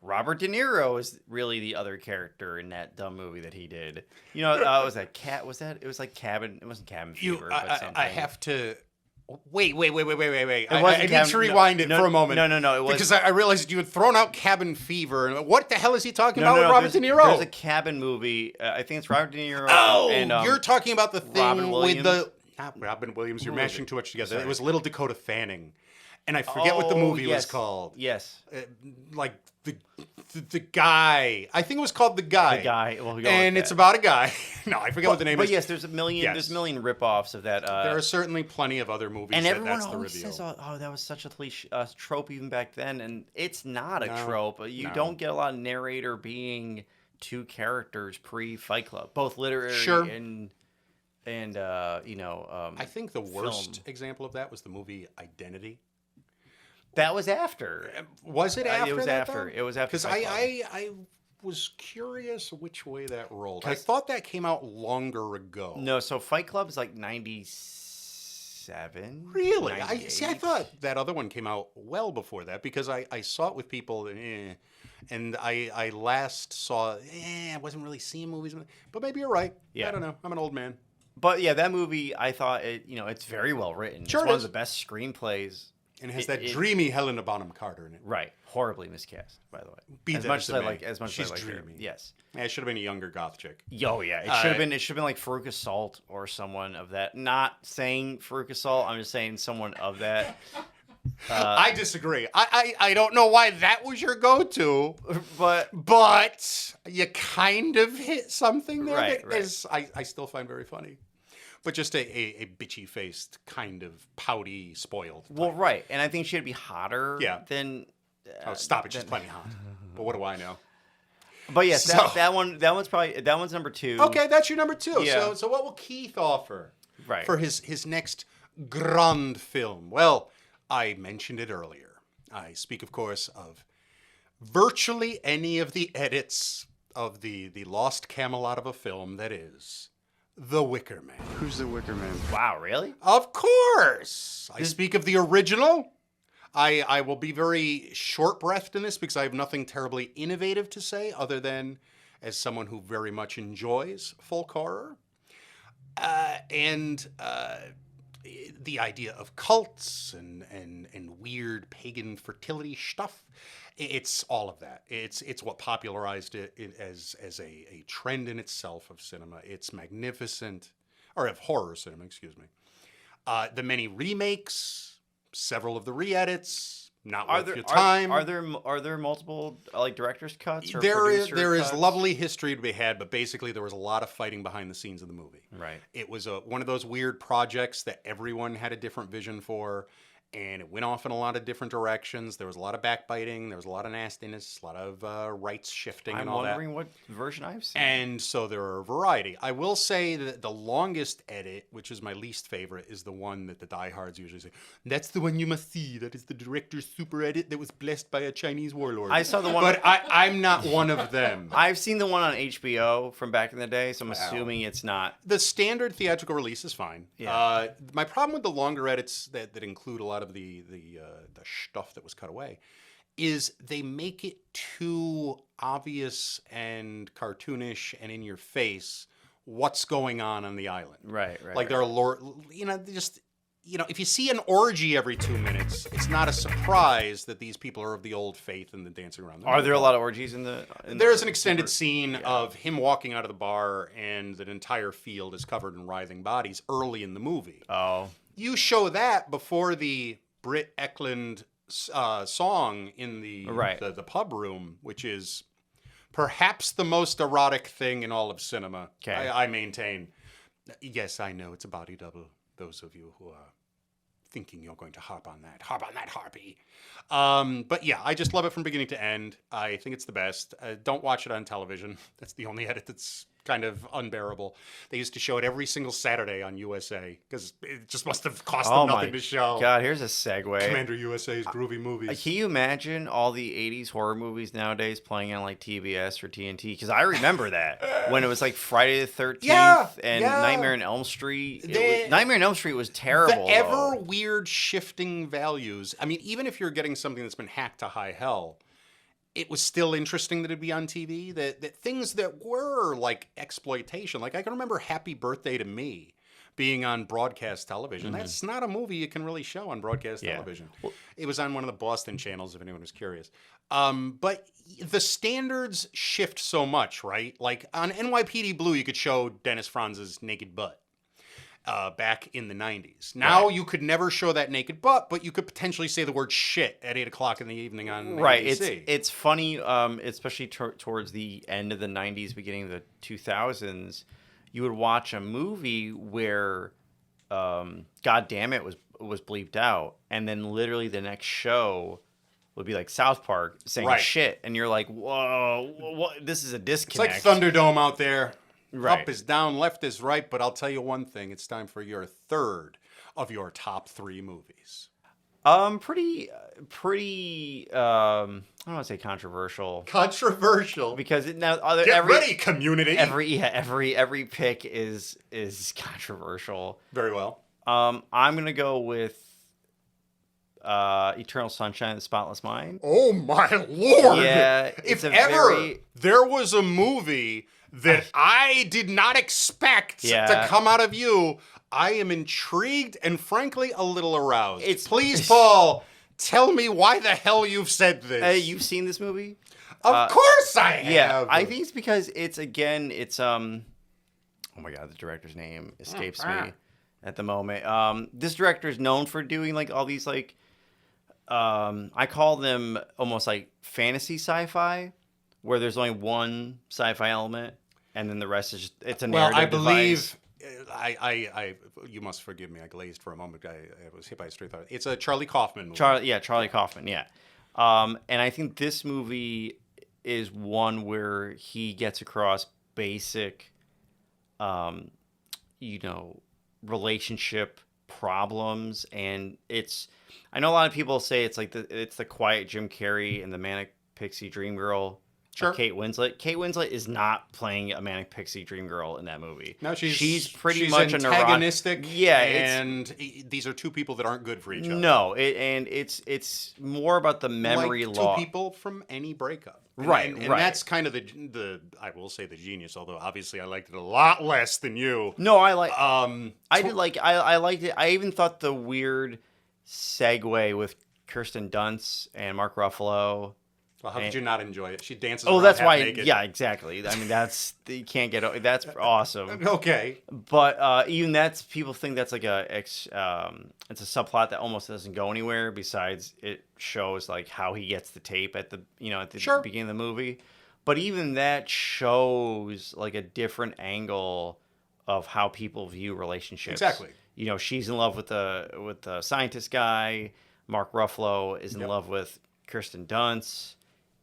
Robert De Niro is really the other character in that dumb movie that he did. You know, was that cat? Was that? It was like Cabin. It wasn't Cabin Fever. But something. I have to. Wait. I wasn't need to rewind it for a moment. No. It was because I realized you had thrown out Cabin Fever. And what the hell is he talking No, about with Robert De Niro? There's a Cabin movie. I think it's Robert De Niro. Oh, and, you're talking about the thing Robin with Williams? not Robin Williams. You're Who was mashing it? too much together. Sorry. It was Little Dakota Fanning, and I forget what the movie was called. Yes. Like the guy. I think it was called The Guy. The Guy. We'll go and with it's that. about a guy. No, I forget what the name But is. yes, there's a million. Yes. There's a million rip-offs of that. There are certainly plenty of other movies and everyone that's the always reveal. says, "Oh, that was such a trope even back then," and it's not a No, trope. You no. don't get a lot of narrator being two characters pre-Fight Club, both literary Sure. and I think the worst film. example of that was the movie Identity. That was after. Was it after? It was that, after. though? It was after Because Fight Club. I was curious which way that rolled. I thought that came out longer ago. No, so Fight Club is like 97. Really? I 98. thought that other one came out well before that because I saw it with people, and I last saw. I wasn't really seeing movies, but maybe you're right. Yeah. I don't know. I'm an old man. But yeah, that movie, I thought it's very well written. Sure it's it one is. of the best screenplays. And it has that dreamy Helena Bonham Carter in it. Right, horribly miscast, by the way. Be as that much as as it I may. like, as much She's as I like her. dreamy. Yes. Yeah, it should have been a younger goth chick. Oh yeah, it should have been. It should have been like Farouk Assault or someone of that. Not saying Farouk Assault. I'm just saying someone of that. I disagree. I don't know why that was your go-to, but you kind of hit something there Right, that is, I still find very funny. But just a bitchy-faced, kind of pouty, spoiled type. Well, right. And I think she'd be hotter than... oh, stop it. She's plenty hot. But what do I know? But yes, So- that one's number 2. Okay, that's your number 2. Yeah. So what will Keith offer Right. for his next grand film? Well, I mentioned it earlier. I speak, of course, of virtually any of the edits of the lost Camelot of a film that is The Wicker Man. Who's the Wicker Man? Wow, really? Of course! I speak of the original. I will be very short-breathed in this because I have nothing terribly innovative to say other than as someone who very much enjoys folk horror. And the idea of cults and weird pagan fertility stuff. It's all of that. It's what popularized it as a trend in itself of cinema. It's magnificent, or of horror cinema, excuse me. The many remakes, several of the re-edits, not worth your time. Are there multiple like director's cuts? Or There is cuts? lovely history to be had, but basically there was a lot of fighting behind the scenes of the movie. Right. It was one of those weird projects that everyone had a different vision for, and it went off in a lot of different directions. There was a lot of backbiting. There was a lot of nastiness, a lot of rights shifting and all that. I'm wondering what version I've seen. And so there are a variety. I will say that the longest edit, which is my least favorite, is the one that the diehards usually say, that's the one you must see. That is the director's super edit that was blessed by a Chinese warlord. I saw the one... But I'm not one of them. I've seen the one on HBO from back in the day, so I'm assuming it's not... The standard theatrical release is fine. Yeah. My problem with the longer edits that include a lot of the stuff that was cut away is they make it too obvious and cartoonish and in your face what's going on the island. Right. Like there are if you see an orgy every 2 minutes, it's not a surprise that these people are of the old faith and the dancing around. Are there a lot of orgies in the... There's an extended scene of him walking out of the bar and the entire field is covered in writhing bodies early in the movie. Oh. You show that before the Britt Eklund song in the pub room, which is perhaps the most erotic thing in all of cinema. Okay. I maintain. Yes, I know it's a body double. Those of you who are thinking you're going to harp on that harpy. But yeah, I just love it from beginning to end. I think it's the best. Don't watch it on television. That's the only edit that's kind of unbearable. They used to show it every single Saturday on USA because it just must have cost them nothing to show. God, here's a segue. Commander USA's groovy movies. Can you imagine all the 80s horror movies nowadays playing on like TBS or TNT? Because I remember that when it was like Friday the 13th and Nightmare on Elm Street. Nightmare on Elm Street was terrible. The ever weird shifting values. I mean, even if you're getting something that's been hacked to high hell, it was still interesting that it'd be on TV. That things that were like exploitation, like I can remember Happy Birthday to Me being on broadcast television. Mm-hmm. That's not a movie you can really show on broadcast television. Well, it was on one of the Boston channels, if anyone was curious. But the standards shift so much, right? Like on NYPD Blue, you could show Dennis Franz's naked butt. Back in the 90s. Now you could never show that naked butt, but you could potentially say the word shit at 8 o'clock in the evening on ABC. It's funny, especially towards the end of the 90s, beginning of the 2000s, you would watch a movie where God damn it was bleeped out, and then literally the next show would be like South Park saying shit, and you're like, whoa, what? This is a disconnect. It's like Thunderdome out there. Right. Up is down, left is right, but I'll tell you one thing. It's time for your third of your top 3 movies. Pretty I don't want to say controversial. Controversial. Because ready, community. Every pick is controversial. Very well. I'm going to go with Eternal Sunshine of the Spotless Mind. Oh my lord. Yeah. If ever there was a movie that I did not expect to come out of you, I am intrigued and frankly a little aroused. Please, Paul, tell me why the hell you've said this. You've seen this movie? Of course I have. Yeah, I think it's because it's oh my god, the director's name escapes me at the moment. This director is known for doing like all these like I call them almost like fantasy sci-fi, where there's only one sci-fi element, and then the rest is just, it's a Well, narrative I believe device. you must forgive me. I glazed for a moment. I was hit by a straight thought. It's a Charlie Kaufman movie. Charlie Kaufman, yeah. And I think this movie is one where he gets across basic, relationship problems, and I know a lot of people say it's like it's the quiet Jim Carrey and the manic pixie dream girl. Sure. Kate Winslet. Kate Winslet is not playing a manic pixie dream girl in that movie. No, she's pretty much antagonistic. Yeah, and these are two people that aren't good for each other. No, it's more about the memory like law. Two people from any breakup. Right, and right. that's kind of the I will say the genius, although obviously I liked it a lot less than you. No, I liked it. I even thought the weird segue with Kirsten Dunst and Mark Ruffalo. Well, how did you not enjoy it? She dances. Oh, around that's half why. naked. Yeah, exactly. I mean, you can't get. That's awesome. Okay. But even people think that's like it's a subplot that almost doesn't go anywhere. Besides, it shows like how he gets the tape at the Sure. beginning of the movie. But even that shows like a different angle of how people view relationships. Exactly. She's in love with the scientist guy. Mark Ruffalo is in love with Kirsten Dunst.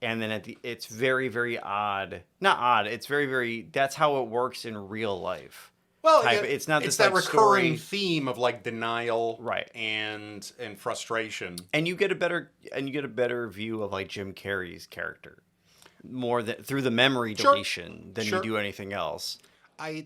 And then it's very, very odd. Not odd. It's very, very. That's how it works in real life. Well, it's not. It's this, that like, recurring story. theme of like denial, Right. and frustration. And you get a better view of like Jim Carrey's character more through the memory deletion than you do anything else.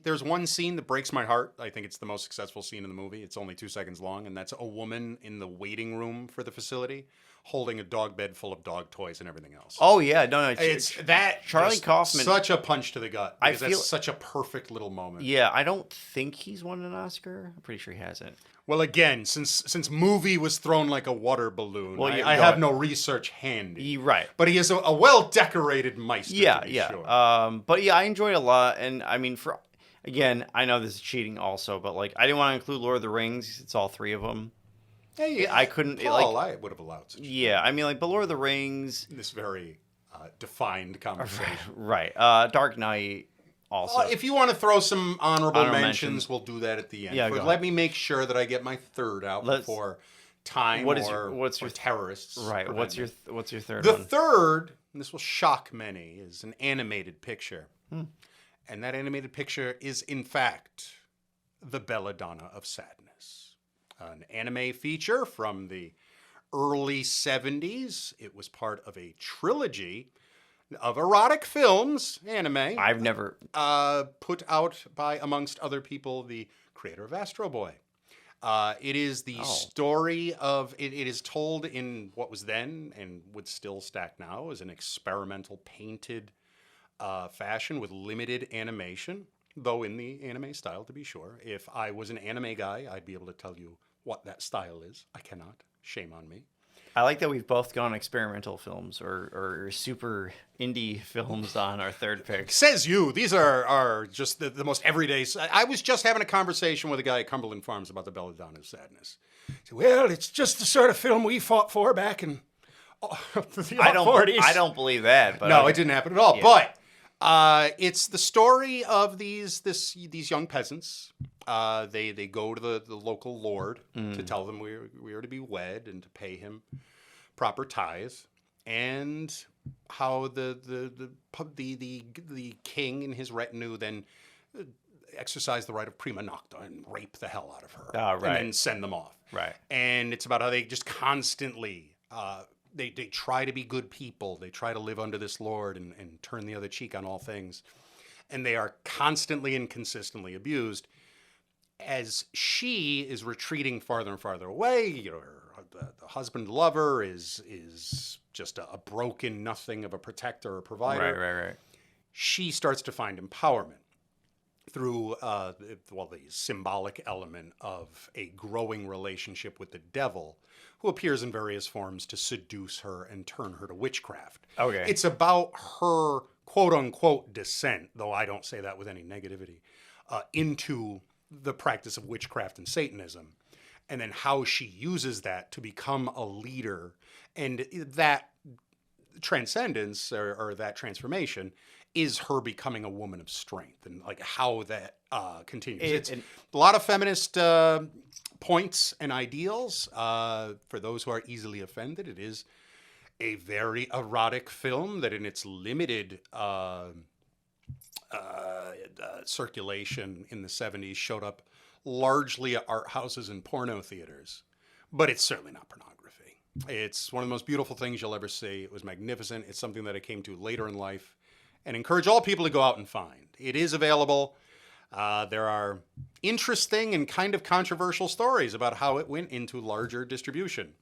There's one scene that breaks my heart. I think it's the most successful scene in the movie. It's only 2 seconds long, and that's a woman in the waiting room for the facility holding a dog bed full of dog toys and everything else. Oh yeah, no, It's that Charlie Kaufman. such a punch to the gut. I Because feel- that's such a perfect little moment. Yeah, I don't think he's won an Oscar. I'm pretty sure he hasn't. Well, again, since movie was thrown like a water balloon, Well, I have no research handy. Right. But he is a well-decorated meister. Yeah, to be yeah. Sure. But yeah, I enjoyed it a lot, and I mean, again, I know this is cheating also, but like I didn't want to include Lord of the Rings. It's all three of them. Hey, I couldn't. Paul, I would have allowed such Yeah, I mean, like, but Lord of the Rings. this very defined conversation. Right. Dark Knight also. If you want to throw some honorable Honorable mentions, mentions. we'll do that at the end. Yeah, But go let ahead. me make sure that I get my third out before time what's or your terrorists. Right. prevent What's me. your third The one? third, and this will shock many, is an animated picture. Hmm. And that animated picture is, in fact, The Belladonna of Sadness. An anime feature from the early 70s. It was part of a trilogy of erotic films, anime, I've never. put out by, amongst other people, the creator of Astro Boy. It is the story of, it is told in what was then and would still stack now as an experimental painted fashion with limited animation, though in the anime style, to be sure. If I was an anime guy, I'd be able to tell you what that style is. I cannot. Shame on me. I like that we've both gone experimental films or super indie films on our third pick. Says you. These are just the most everyday. I was just having a conversation with a guy at Cumberland Farms about the Belladonna of Sadness. He said, well, it's just the sort of film we fought for back in the 40s. I don't believe that. But No, it didn't happen at all. Yeah. But it's the story of these young peasants. They go to the local lord to tell them we are to be wed and to pay him proper tithes, and how the king and his retinue then exercise the right of prima nocta and rape the hell out of her, right. and then send them off. Right. And it's about how they just constantly they try to be good people. They try to live under this lord and turn the other cheek on all things. And they are constantly and consistently abused. As she is retreating farther and farther away, the husband lover is just a broken nothing of a protector or provider. Right. She starts to find empowerment through the symbolic element of a growing relationship with the devil, who appears in various forms to seduce her and turn her to witchcraft. Okay. It's about her quote-unquote descent, though I don't say that with any negativity, into the practice of witchcraft and Satanism, and then how she uses that to become a leader And that transcendence or that transformation is her becoming a woman of strength, and like how that continues. It's a lot of feminist points and ideals. For those who are easily offended, it is a very erotic film that in its limited circulation in the 70s showed up largely at art houses and porno theaters. But it's certainly not pornography. It's one of the most beautiful things you'll ever see. It was magnificent. It's something that I came to later in life and encourage all people to go out and find. It is available. There are interesting and kind of controversial stories about how it went into larger distribution.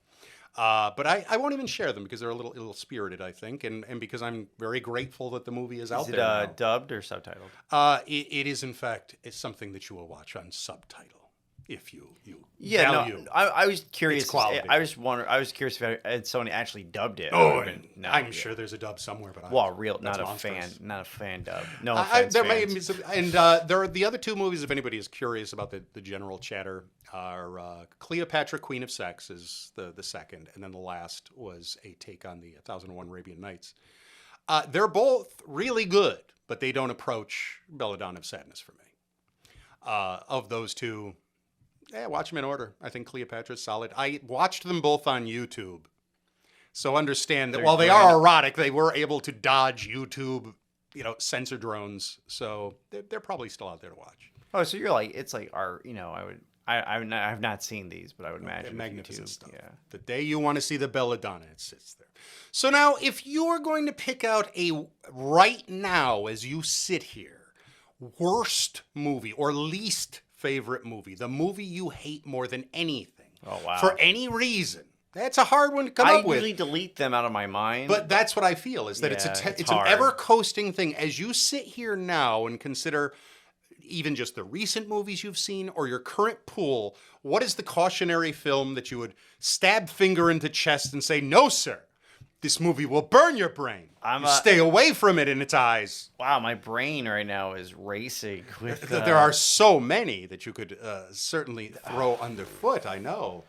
But I won't even share them because they're a little ill-spirited, I think, and because I'm very grateful that the movie is out there now. Is it dubbed or subtitled? It is, in fact, it's something that you will watch on subtitle if you value. No, I was curious. Its quality. I was curious if Sony actually dubbed it. I'm sure there's a dub somewhere, but not a fan dub. No offense, there may be some, and there are the other two movies. If anybody is curious about the general chatter, are Cleopatra, Queen of Sex is the second, and then the last was a take on the 1001 Arabian Nights. They're both really good, but they don't approach Belladonna of Sadness for me. Of those two. Yeah, watch them in order. I think Cleopatra's solid. I watched them both on YouTube. So understand that while they are erotic, they were able to dodge YouTube, censor drones. So they're probably still out there to watch. Oh, so you're like, it's like our, I've not seen these, but I would imagine magnificent stuff. Yeah. The day you want to see the Belladonna, it sits there. So now, if you are going to pick out right now as you sit here, worst movie or least favorite movie, the movie you hate more than anything. Oh, wow. For any reason. That's a hard one to come up with. I usually delete them out of my mind. But that's what I feel, is that it's an ever-coasting thing. As you sit here now and consider even just the recent movies you've seen or your current pool, what is the cautionary film that you would stab finger into chest and say, no, sir, this movie will burn your brain. Stay away from it in its eyes. Wow, my brain right now is racing. There are so many that you could certainly throw underfoot, I know.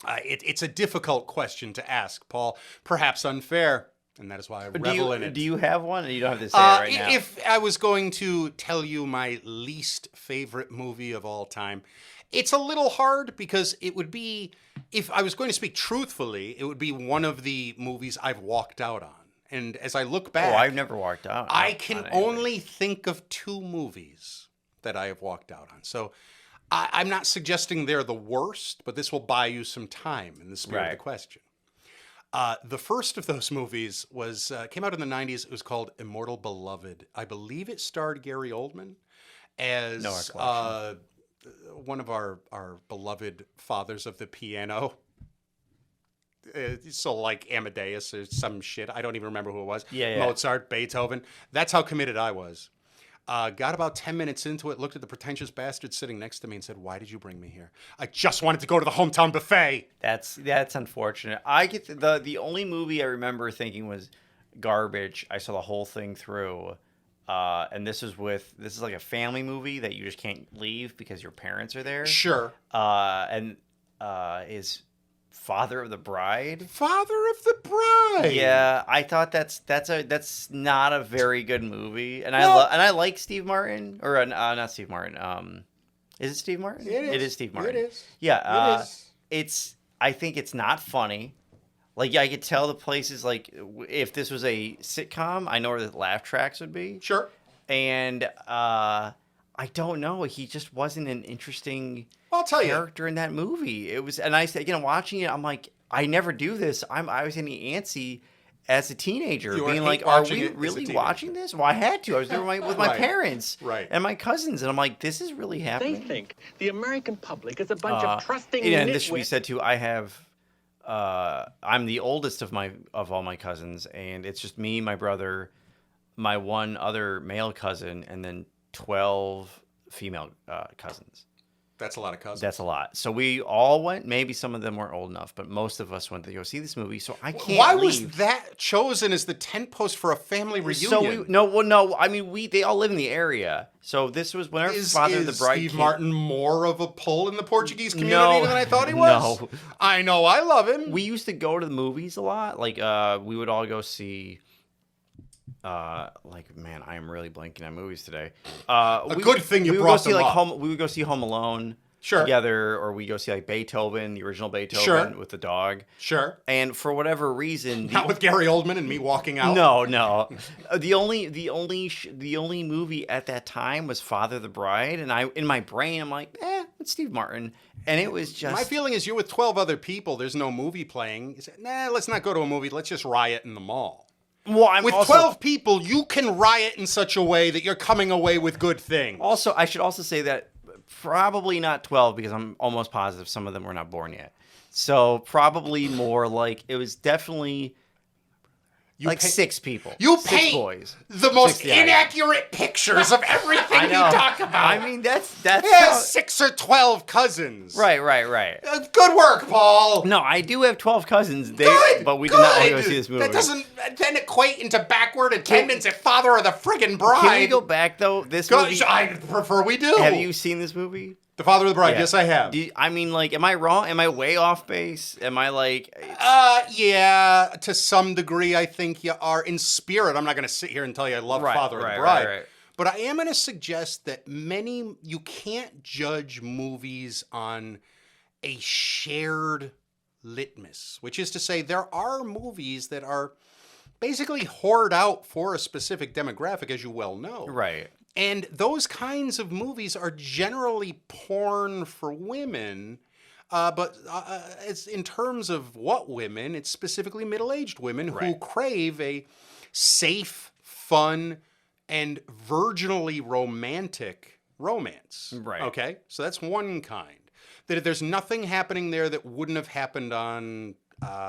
It's a difficult question to ask, Paul. Perhaps unfair, and that is why I revel in it. Do you have one? You don't have to say it right now. If I was going to tell you my least favorite movie of all time, it's a little hard because it would be, if I was going to speak truthfully, it would be one of the movies I've walked out on. And as I look back... Oh, I've never walked out. I can only think of two movies that I have walked out on. So I'm not suggesting they're the worst, but this will buy you some time in the spirit of the question. The first of those movies came out in the 90s. It was called Immortal Beloved. I believe it starred Gary Oldman as one of our beloved fathers of the piano. So like Amadeus or some shit. I don't even remember who it was. Mozart, Beethoven. That's how committed I was. Got about 10 minutes into it, looked at the pretentious bastard sitting next to me and said, why did you bring me here? I just wanted to go to the hometown buffet. That's unfortunate. I get the only movie I remember thinking was garbage. I saw the whole thing through. And this is like a family movie that you just can't leave because your parents are there. Sure. Is Father of the Bride. Father of the Bride. Yeah, I thought that's not a very good movie, and I like Steve Martin not Steve Martin. Is it Steve Martin? It is Steve Martin. It is. Yeah. It is. I think it's not funny. Like I could tell the places like if this was a sitcom, I know where the laugh tracks would be. Sure. And I don't know. He just wasn't an interesting character in that movie. It was, and I said, watching it, I'm like, I never do this. I was getting antsy as a teenager, being like, are we really watching this? Well, I had to. I was there with my parents and my cousins, and I'm like, this is really happening. They think the American public is a bunch of trusting and this should be said too. I have, I'm the oldest of all my cousins, and it's just me, my brother, my one other male cousin, and then 12 female cousins. That's a lot of cousins. That's a lot. So we all went. Maybe some of them weren't old enough, but most of us went to go see this movie. So I can't. Why leave. was that chosen as the tent post for a family reunion? So no. I mean, they all live in the area. So this was whenever Father of the Bride. Steve came. Martin more of a pull in the Portuguese community than I thought he was? No. I know. I love him. We used to go to the movies a lot. Like we would all go see. Man, I am really blanking on movies today. Good thing you brought them up. We would go see Home Alone Sure. together, or we go see like Beethoven, the original Beethoven Sure. with the dog. Sure. And for whatever reason, Not with Gary Oldman and me walking out. No. The only movie at that time was Father of the Bride, and in my brain I'm like, it's Steve Martin, and it was just. My feeling is you're with 12 other people. There's no movie playing. You say, let's not go to a movie. Let's just riot in the mall. Well, I'm with also, 12 people, you can riot in such a way that you're coming away with good things. Also, I should also say that probably not 12 because I'm almost positive some of them were not born yet. So probably more like it was definitely like 6 people. You 6 paint boys. the most 6 guys. inaccurate pictures of everything I you know. talk about. I mean, that's Yeah, 6 or 12 cousins. Right. Good work, Paul. No, I do have 12 cousins. Good, but we did not want to go see this movie. That doesn't then equate into backward attendance at Father of the Friggin' Bride. Can we go back though? This movie. I prefer we do. Have you seen this movie? The Father of the Bride? Yeah. Yes, I have. I mean, like, am I wrong? Am I way off base? Am I like? Yeah, to some degree, I think you are. In spirit, I'm not going to sit here and tell you I love Father of the Bride. Right. But I am going to suggest that you can't judge movies on a shared litmus, which is to say there are movies that are basically whored out for a specific demographic, as you well know. Right. And those kinds of movies are generally porn for women, but it's in terms of what women, it's specifically middle-aged women who crave a safe, fun, and virginally romantic romance. Right. Okay? So that's one kind. That there's nothing happening there that wouldn't have happened on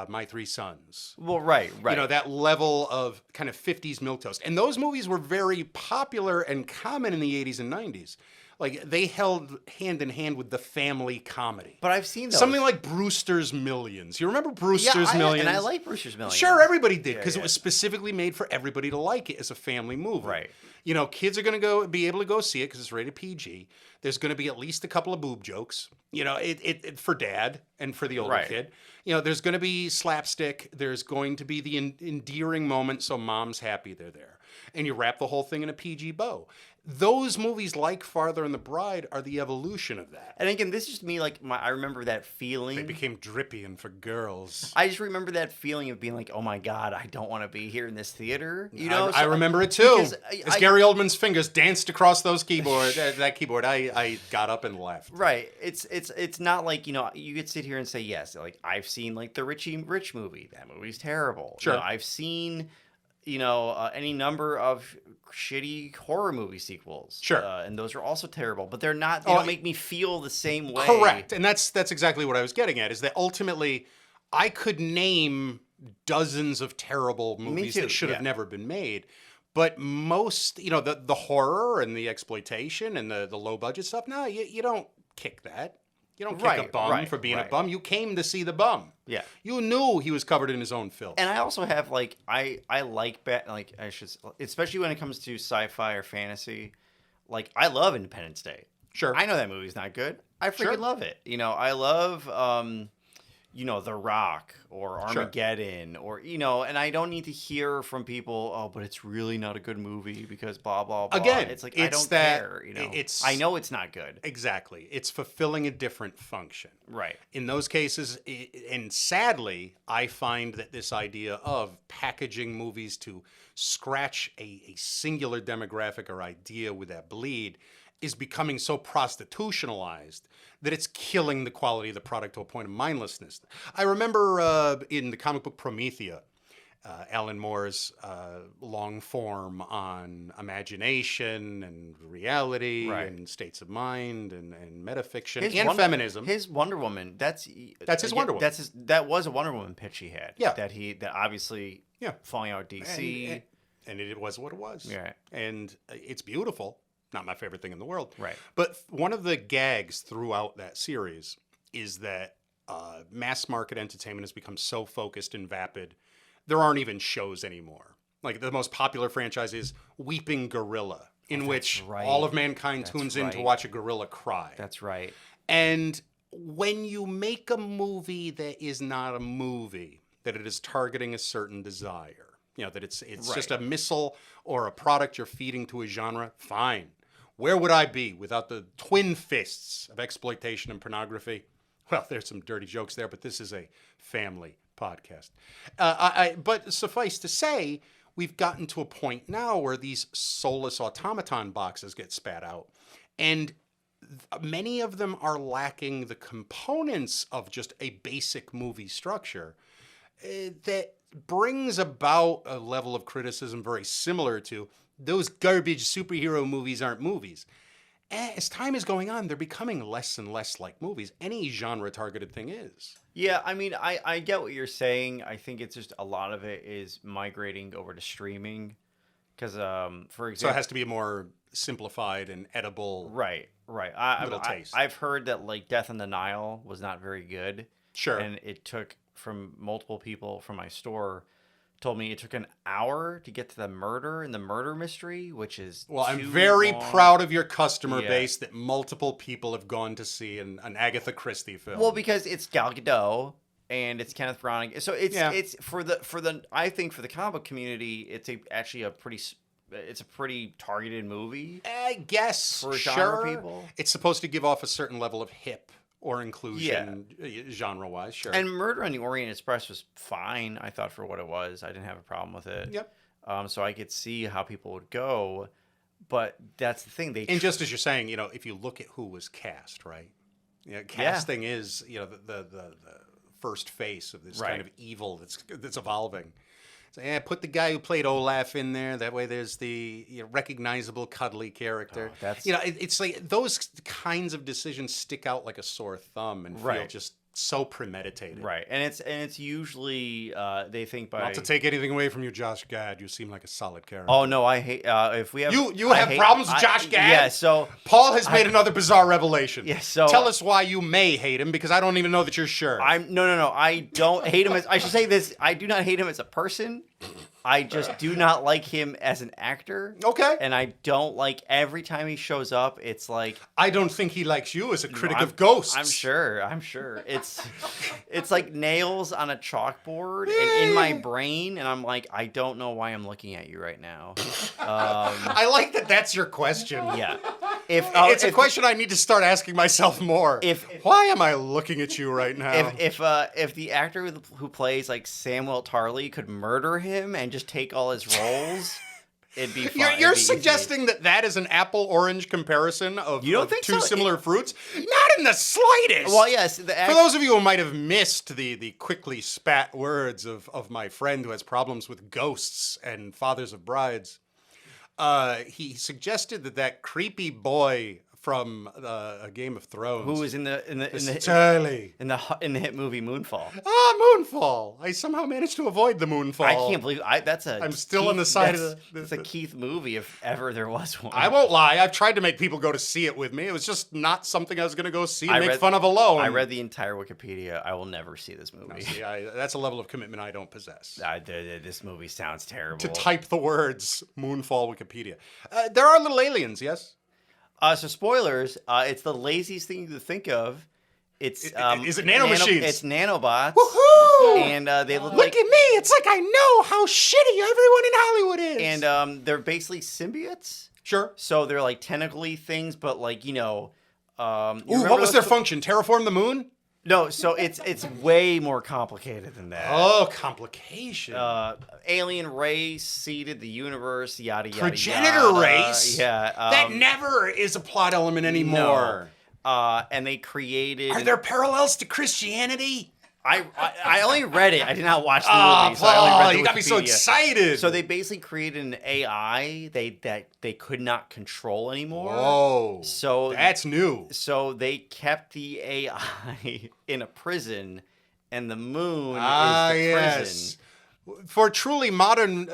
My Three Sons. Well, right. You know, that level of kind of 50s milquetoast. And those movies were very popular and common in the 80s and 90s. Like, they held hand in hand with the family comedy. But I've seen those. Something like Brewster's Millions. You remember Brewster's Millions? And I like Brewster's Millions. Sure, everybody did, because it was specifically made for everybody to like it as a family movie. Right. You know, kids are going to be able to go see it because it's rated PG. There's going to be at least a couple of boob jokes, you know, it for dad and for the older kid. You know, there's going to be slapstick. There's going to be the endearing moment, so mom's happy they're there. And you wrap the whole thing in a PG bow. Those movies, like Father and the Bride, are the evolution of that. And again, this is just me, like, I remember that feeling. They became drippy and for girls. I just remember that feeling of being like, oh my God, I don't want to be here in this theater. You know, I remember it too. As Gary Oldman's fingers danced across those keyboard, I got up and left. Right. It's not like, you know, you could sit here and say, yes, like I've seen like the Richie Rich movie. That movie's terrible. Sure. You know, I've seen, you know, any number of shitty horror movie sequels. Sure. And those are also terrible, but they're not, they don't make me feel the same way. Correct. And that's exactly what I was getting at, is that ultimately I could name dozens of terrible movies that should have never been made. But most, you know, the horror and the exploitation and the low budget stuff, no, you don't kick that. You don't kick a bum for being a bum. You came to see the bum. Yeah. You knew he was covered in his own filth. And I also have like I like I should, especially when it comes to sci-fi or fantasy. Like I love Independence Day. Sure. I know that movie's not good. I freaking love it. You know, I love you know, The Rock or Armageddon or, you know, and I don't need to hear from people, oh, but it's really not a good movie because blah, blah, blah. Again, it's like, I don't care, you know. I know it's not good. Exactly. It's fulfilling a different function. Right. In those cases, and sadly, I find that this idea of packaging movies to scratch a singular demographic or idea with that bleed is becoming so prostitutionalized that it's killing the quality of the product to a point of mindlessness. I remember in the comic book Promethea, Alan Moore's long form on imagination and reality and states of mind and metafiction and feminism. His Wonder Woman, that's his Wonder Woman. That was a Wonder Woman pitch he had. Yeah. That obviously falling out DC. And it was what it was. Yeah. And it's beautiful. not my favorite thing in the world. Right. But one of the gags throughout that series is that mass market entertainment has become so focused and vapid, there aren't even shows anymore. Like the most popular franchise is Weeping Gorilla, in which all of mankind tunes in to watch a gorilla cry. That's right. And when you make a movie that is not a movie, that it is targeting a certain desire, that it's just a missile or a product you're feeding to a genre, fine. Where would I be without the twin fists of exploitation and pornography? Well, there's some dirty jokes there, but this is a family podcast. But suffice to say, we've gotten to a point now where these soulless automaton boxes get spat out. And many of them are lacking the components of just a basic movie structure that brings about a level of criticism very similar to those garbage superhero movies aren't movies. As time is going on, they're becoming less and less like movies. Any genre-targeted thing is. Yeah, I mean, I get what you're saying. I think it's just a lot of it is migrating over to streaming. Because, for example... So it has to be a more simplified and edible little taste. I've heard that, like, Death on the Nile was not very good. Sure. And it took, from multiple people from my store... told me it took an hour to get to the murder and the murder mystery, which is I'm very proud of your customer base that multiple people have gone to see an Agatha Christie film. Well, because it's Gal Gadot and it's Kenneth Branagh, so it's for the I think for the comic book community, it's actually a pretty targeted movie. I guess for genre people, it's supposed to give off a certain level of hip or inclusion genre-wise, sure. And Murder on the Orient Express was fine, I thought, for what it was. I didn't have a problem with it. Yep. So I could see how people would go, but that's the thing. And just as you're saying, if you look at who was cast, right? Casting is, the first face of this kind of evil that's evolving. So, put the guy who played Olaf in there. That way, there's the recognizable, cuddly character. Oh, that's... it's like those kinds of decisions stick out like a sore thumb and feel just so premeditated. Right, and it's usually they think by not to take anything away from you, Josh Gad. You seem like a solid character. Oh no, I hate if we have you have problems with Josh Gad. Yeah, so Paul has made another bizarre revelation. Yeah, so tell us why you may hate him, because I don't even know that you're sure. No. I don't hate him I should say this. I do not hate him as a person. I just do not like him as an actor. Okay. And I don't like every time he shows up, it's like... I don't think he likes you as a critic of ghosts. I'm sure. It's like nails on a chalkboard and in my brain, and I'm like, I don't know why I'm looking at you right now. I like that that's your question. Yeah. It's a question I need to start asking myself more. Why am I looking at you right now? If the actor who plays like Samuel Tarly could murder him and just take all his roles, it'd be fun. You're suggesting that is an apple-orange comparison of, you don't think two so? similar fruits? Not in the slightest! Well, yes. For those of you who might have missed the quickly spat words of my friend who has problems with ghosts and fathers of brides, he suggested that creepy boy from A Game of Thrones, who was in the hit movie Moonfall. Moonfall! I somehow managed to avoid the Moonfall. I can't believe I'm still on the side of the. It's a Keith movie if ever there was one. I won't lie. I've tried to make people go to see it with me. It was just not something I was going to go see and make fun of alone. I read the entire Wikipedia. I will never see this movie. No, see, that's a level of commitment I don't possess. This movie sounds terrible. To type the words Moonfall Wikipedia. There are little aliens, yes? So spoilers, it's the laziest thing to think of. Is it nanomachines? It's nanobots. Woohoo! And they look at me. It's like I know how shitty everyone in Hollywood is. And they're basically symbiotes. Sure. So they're like tentacly things, but like, what was their function? Terraform the moon? No, so it's way more complicated than that. Oh, complication. Alien race, seeded the universe, yada, yada, Progenitor race? Yeah. That never is a plot element anymore. No. And they created... Are there parallels to Christianity? I only read it. I did not watch the movie. So I only read the you got me so excited. So they basically created an AI that they could not control anymore. Whoa. So that's new. So they kept the AI in a prison, and the moon is the prison. For truly modern,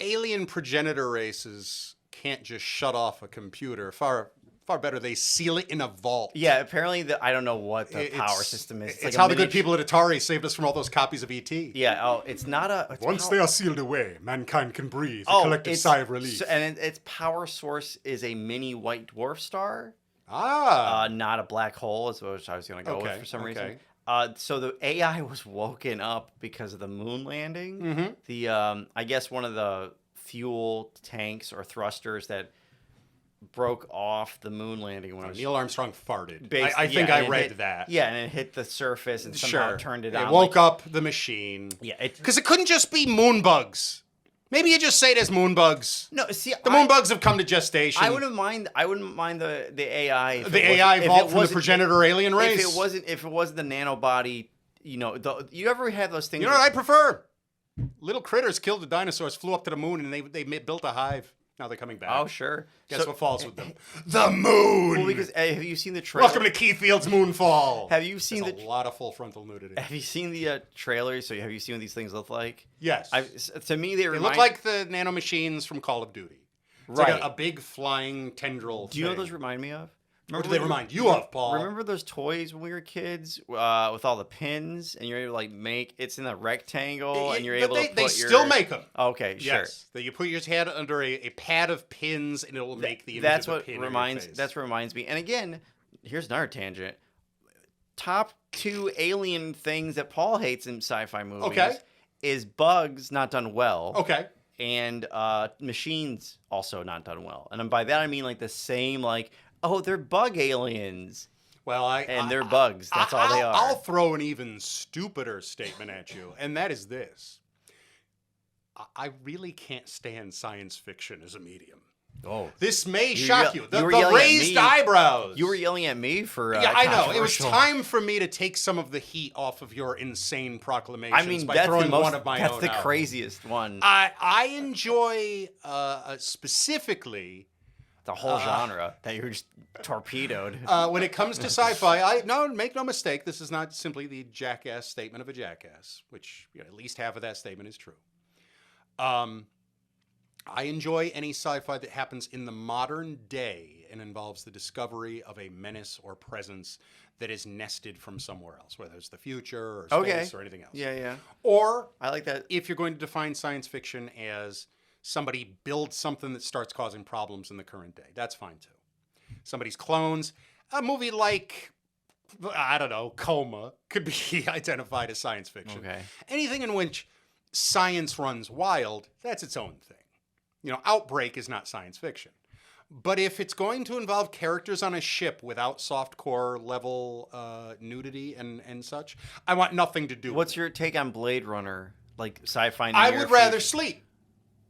alien progenitor races can't just shut off a computer. Far better, they seal it in a vault. Yeah, apparently I don't know what the power system is. It's like how the good people at Atari saved us from all those copies of E.T. Yeah, it's not a... It's Once they are sealed away, mankind can breathe a collective sigh of relief. And its power source is a mini white dwarf star. Ah. Not a black hole, is what I was going to go with for some reason. So the AI was woken up because of the moon landing. Mm-hmm. The I guess one of the fuel tanks or thrusters that broke off the moon landing when Neil Armstrong farted. Based, I think yeah, I read that. Yeah, and it hit the surface and somehow turned it on. It woke up the machine. Yeah, because it couldn't just be moon bugs. Maybe you just say it as moon bugs. No, see, the moon bugs have come to gestation. I wouldn't mind the AI. The AI evolved from the progenitor alien race. If it wasn't the nanobody, you ever have those things? You know what I prefer? Little critters killed the dinosaurs, flew up to the moon, and they built a hive. Now they're coming back. Oh, sure. Guess what falls with them? The moon! Well, because have you seen the trailer? Welcome to Keith Field's Moonfall. Have you seen a lot of full frontal nudity. Have you seen the trailer? So have you seen what these things look like? Yes. To me, they look like the nanomachines from Call of Duty. It's right. Like a big flying tendril Do you know what those remind me of? What do they remind you of, Paul? Remember those toys when we were kids with all the pins, and you're able to make it's in a rectangle, and you're able to put They still make them. Okay, sure. Yes, that you put your head under a pad of pins, and it'll make the image that's of the what pin reminds. That's what reminds me. And again, here's another tangent. Top 2 alien things that Paul hates in sci-fi movies is bugs not done well. Okay. And machines also not done well. And by that I mean like the same oh, they're bug aliens. Well, they're bugs. That's all they are. I'll throw an even stupider statement at you, and that is this. I really can't stand science fiction as a medium. Oh, this may shock you. The yelling raised eyebrows. You were yelling at me for yeah, I know. It was time for me to take some of the heat off of your insane proclamations. I mean, by throwing one of my own That's the out. craziest one. I enjoy specifically the whole genre that you were just torpedoed. When it comes to sci-fi, make no mistake, this is not simply the jackass statement of a jackass, which at least half of that statement is true. I enjoy any sci-fi that happens in the modern day and involves the discovery of a menace or presence that is nested from somewhere else, whether it's the future or space or anything else. Yeah. Or I like that. If you're going to define science fiction as somebody builds something that starts causing problems in the current day, that's fine too. Somebody's clones. A movie like, I don't know, Coma could be identified as science fiction. Okay. Anything in which science runs wild, that's its own thing. Outbreak is not science fiction. But if it's going to involve characters on a ship without softcore level nudity and such, I want nothing to do with it. What's your take on Blade Runner? Like sci-fi I would rather sleep.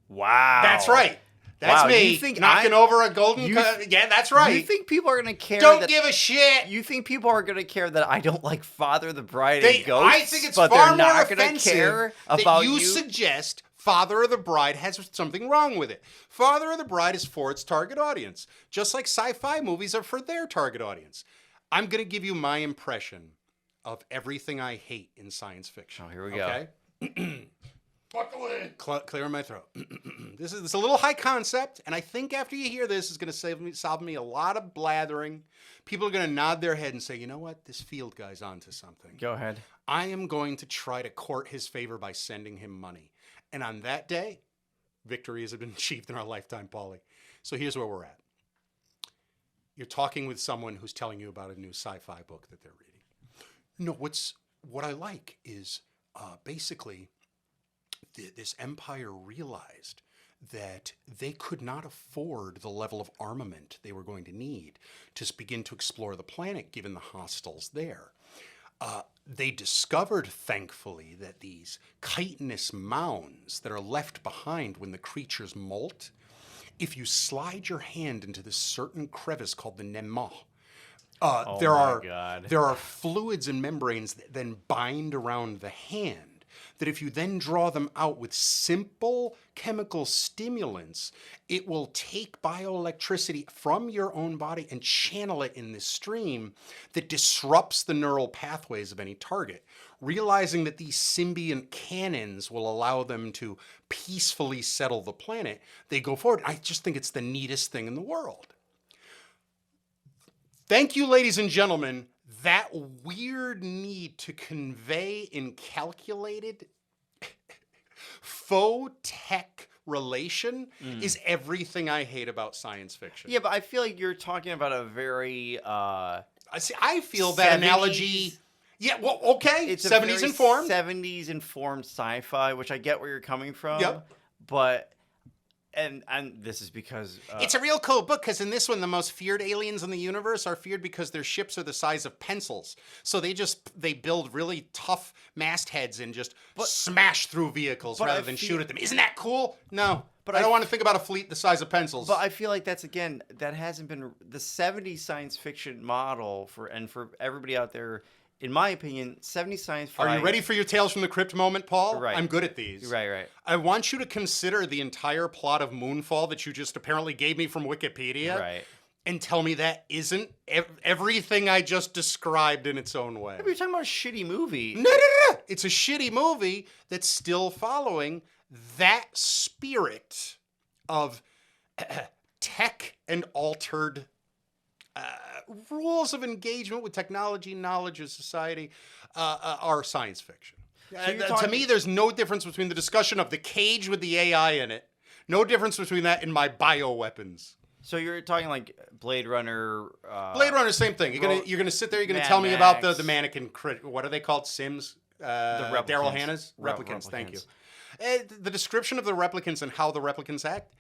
Wow. That's right. That's me you think knocking over a golden... yeah, that's right. You think people are going to care Don't give a shit. You think people are going to care that I don't like Father the Bride and Ghosts? I think it's but far they're more not going to offensive care that about you suggest Father of the Bride has something wrong with it. Father of the Bride is for its target audience, just like sci-fi movies are for their target audience. I'm going to give you my impression of everything I hate in science fiction. Oh, here we go. Okay? Clearing my throat. This is a little high concept, and I think after you hear this, it's going to solve me a lot of blathering. People are going to nod their head and say, you know what? This Field guy's onto something. Go ahead. I am going to try to court his favor by sending him money. And on that day, victory has been achieved in our lifetime, Paulie. So here's where we're at. You're talking with someone who's telling you about a new sci-fi book that they're reading. No, what I like is basically this empire realized that they could not afford the level of armament they were going to need to begin to explore the planet, given the hostiles there. They discovered, thankfully, that these chitinous mounds that are left behind when the creatures molt, if you slide your hand into this certain crevice called the nemma, there are fluids and membranes that then bind around the hand that if you then draw them out with simple chemical stimulants, it will take bioelectricity from your own body and channel it in this stream that disrupts the neural pathways of any target. Realizing that these symbiont cannons will allow them to peacefully settle the planet, they go forward. I just think it's the neatest thing in the world. Thank you, ladies and gentlemen. That weird need to convey in calculated faux tech relation is everything I hate about science fiction. Yeah, but I feel like you're talking about a very I feel that 70s analogy. Yeah, well, okay. It's 70s informed. 70s informed sci-fi, which I get where you're coming from. Yep. But and this is because it's a real cool book, because in this one, the most feared aliens in the universe are feared because their ships are the size of pencils. So they build really tough mastheads and just smash through vehicles rather than shoot at them. Isn't that cool? No. But I don't want to think about a fleet the size of pencils. But I feel like that hasn't been the 70s science fiction model for everybody out there. In my opinion, 70s sci-fi... Are you ready for your Tales from the Crypt moment, Paul? Right. I'm good at these. Right. I want you to consider the entire plot of Moonfall that you just apparently gave me from Wikipedia. Right. And tell me that isn't everything I just described in its own way. You're talking about a shitty movie. No. It's a shitty movie that's still following that spirit of tech and altered rules of engagement with technology, knowledge of society, are science fiction. To me, there's no difference between the discussion of the cage with the AI in it. No difference between that and my bioweapons. So you're talking like Blade Runner. Blade Runner, same thing. You're gonna sit there. You're gonna Mad tell me about the Max. mannequin. What are they called? Sims. Replicants. Daryl Hannah's replicants. Thank you. The description of the replicants and how the replicants act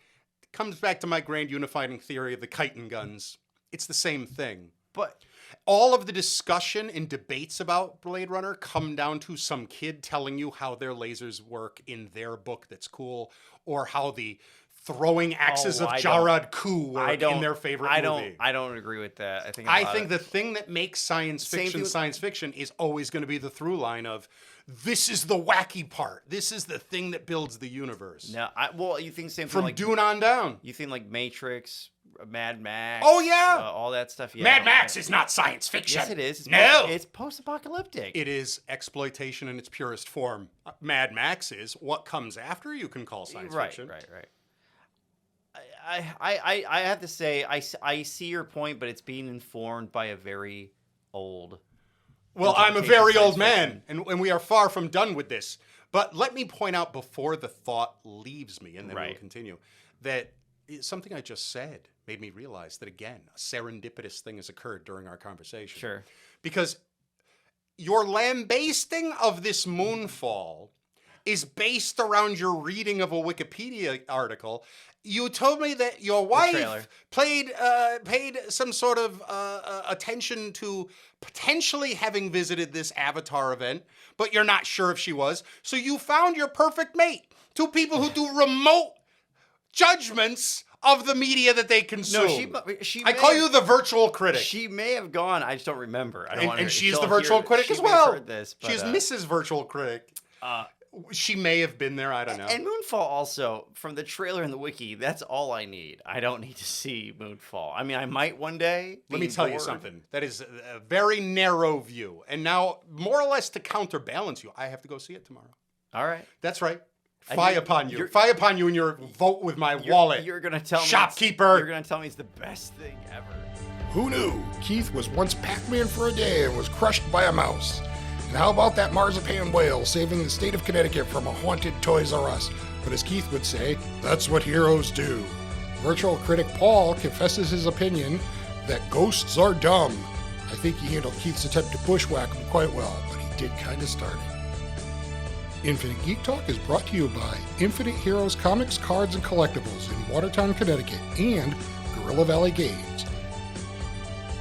comes back to my grand unifying theory of the chitin guns. It's the same thing. But all of the discussion and debates about Blade Runner come down to some kid telling you how their lasers work in their book that's cool, or how the throwing axes of Jarrod Koo work in their favorite movie. I don't agree with that. I think the thing that makes science fiction is always going to be the through line of, this is the wacky part. This is the thing that builds the universe. No, you think same thing from like Dune on down. You think like Matrix, Mad Max. Oh yeah, all that stuff. Yeah, Mad Max is not science fiction. Yes, it is. It's post-apocalyptic. It is exploitation in its purest form. Mad Max is what comes after you can call science fiction. Right. I have to say I see your point, but it's being informed by a very old. Well, I'm a very old man, and we are far from done with this. But let me point out before the thought leaves me, and then we'll continue, that something I just said made me realize that, again, a serendipitous thing has occurred during our conversation. Sure. Because your lambasting of this Moonfall is based around your reading of a Wikipedia article. You told me that your wife paid some sort of attention to potentially having visited this Avatar event, but you're not sure if she was. So you found your perfect mate. Two people who do remote judgments of the media that they consume. No, I call you the virtual critic. She may have gone. I just don't remember. And she's the virtual critic as well. She's Mrs. Virtual Critic. She may have been there. I don't know. And Moonfall also, from the trailer and the wiki, that's all I need. I don't need to see Moonfall. I mean, I might one day. Let me tell you something. That is a very narrow view. And now, more or less to counterbalance you, I have to go see it tomorrow. All right. That's right. Fie upon you. Fie upon you and your vote with my wallet. You're going to tell me. Shopkeeper. You're going to tell me it's the best thing ever. Who knew? Keith was once Pac-Man for a day and was crushed by a mouse. And how about that marzipan whale saving the state of Connecticut from a haunted Toys R Us? But as Keith would say, that's what heroes do. Virtual critic Paul confesses his opinion that ghosts are dumb. I think he handled Keith's attempt to bushwhack him quite well, but he did kind of start it. Infinite Geek Talk is brought to you by Infinite Heroes Comics, Cards, and Collectibles in Watertown, Connecticut, and Gorilla Valley Games.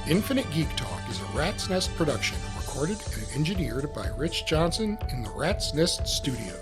Infinite Geek Talk is a Rat's Nest production, recorded and engineered by Rich Johnson in the Rat's Nest Studio.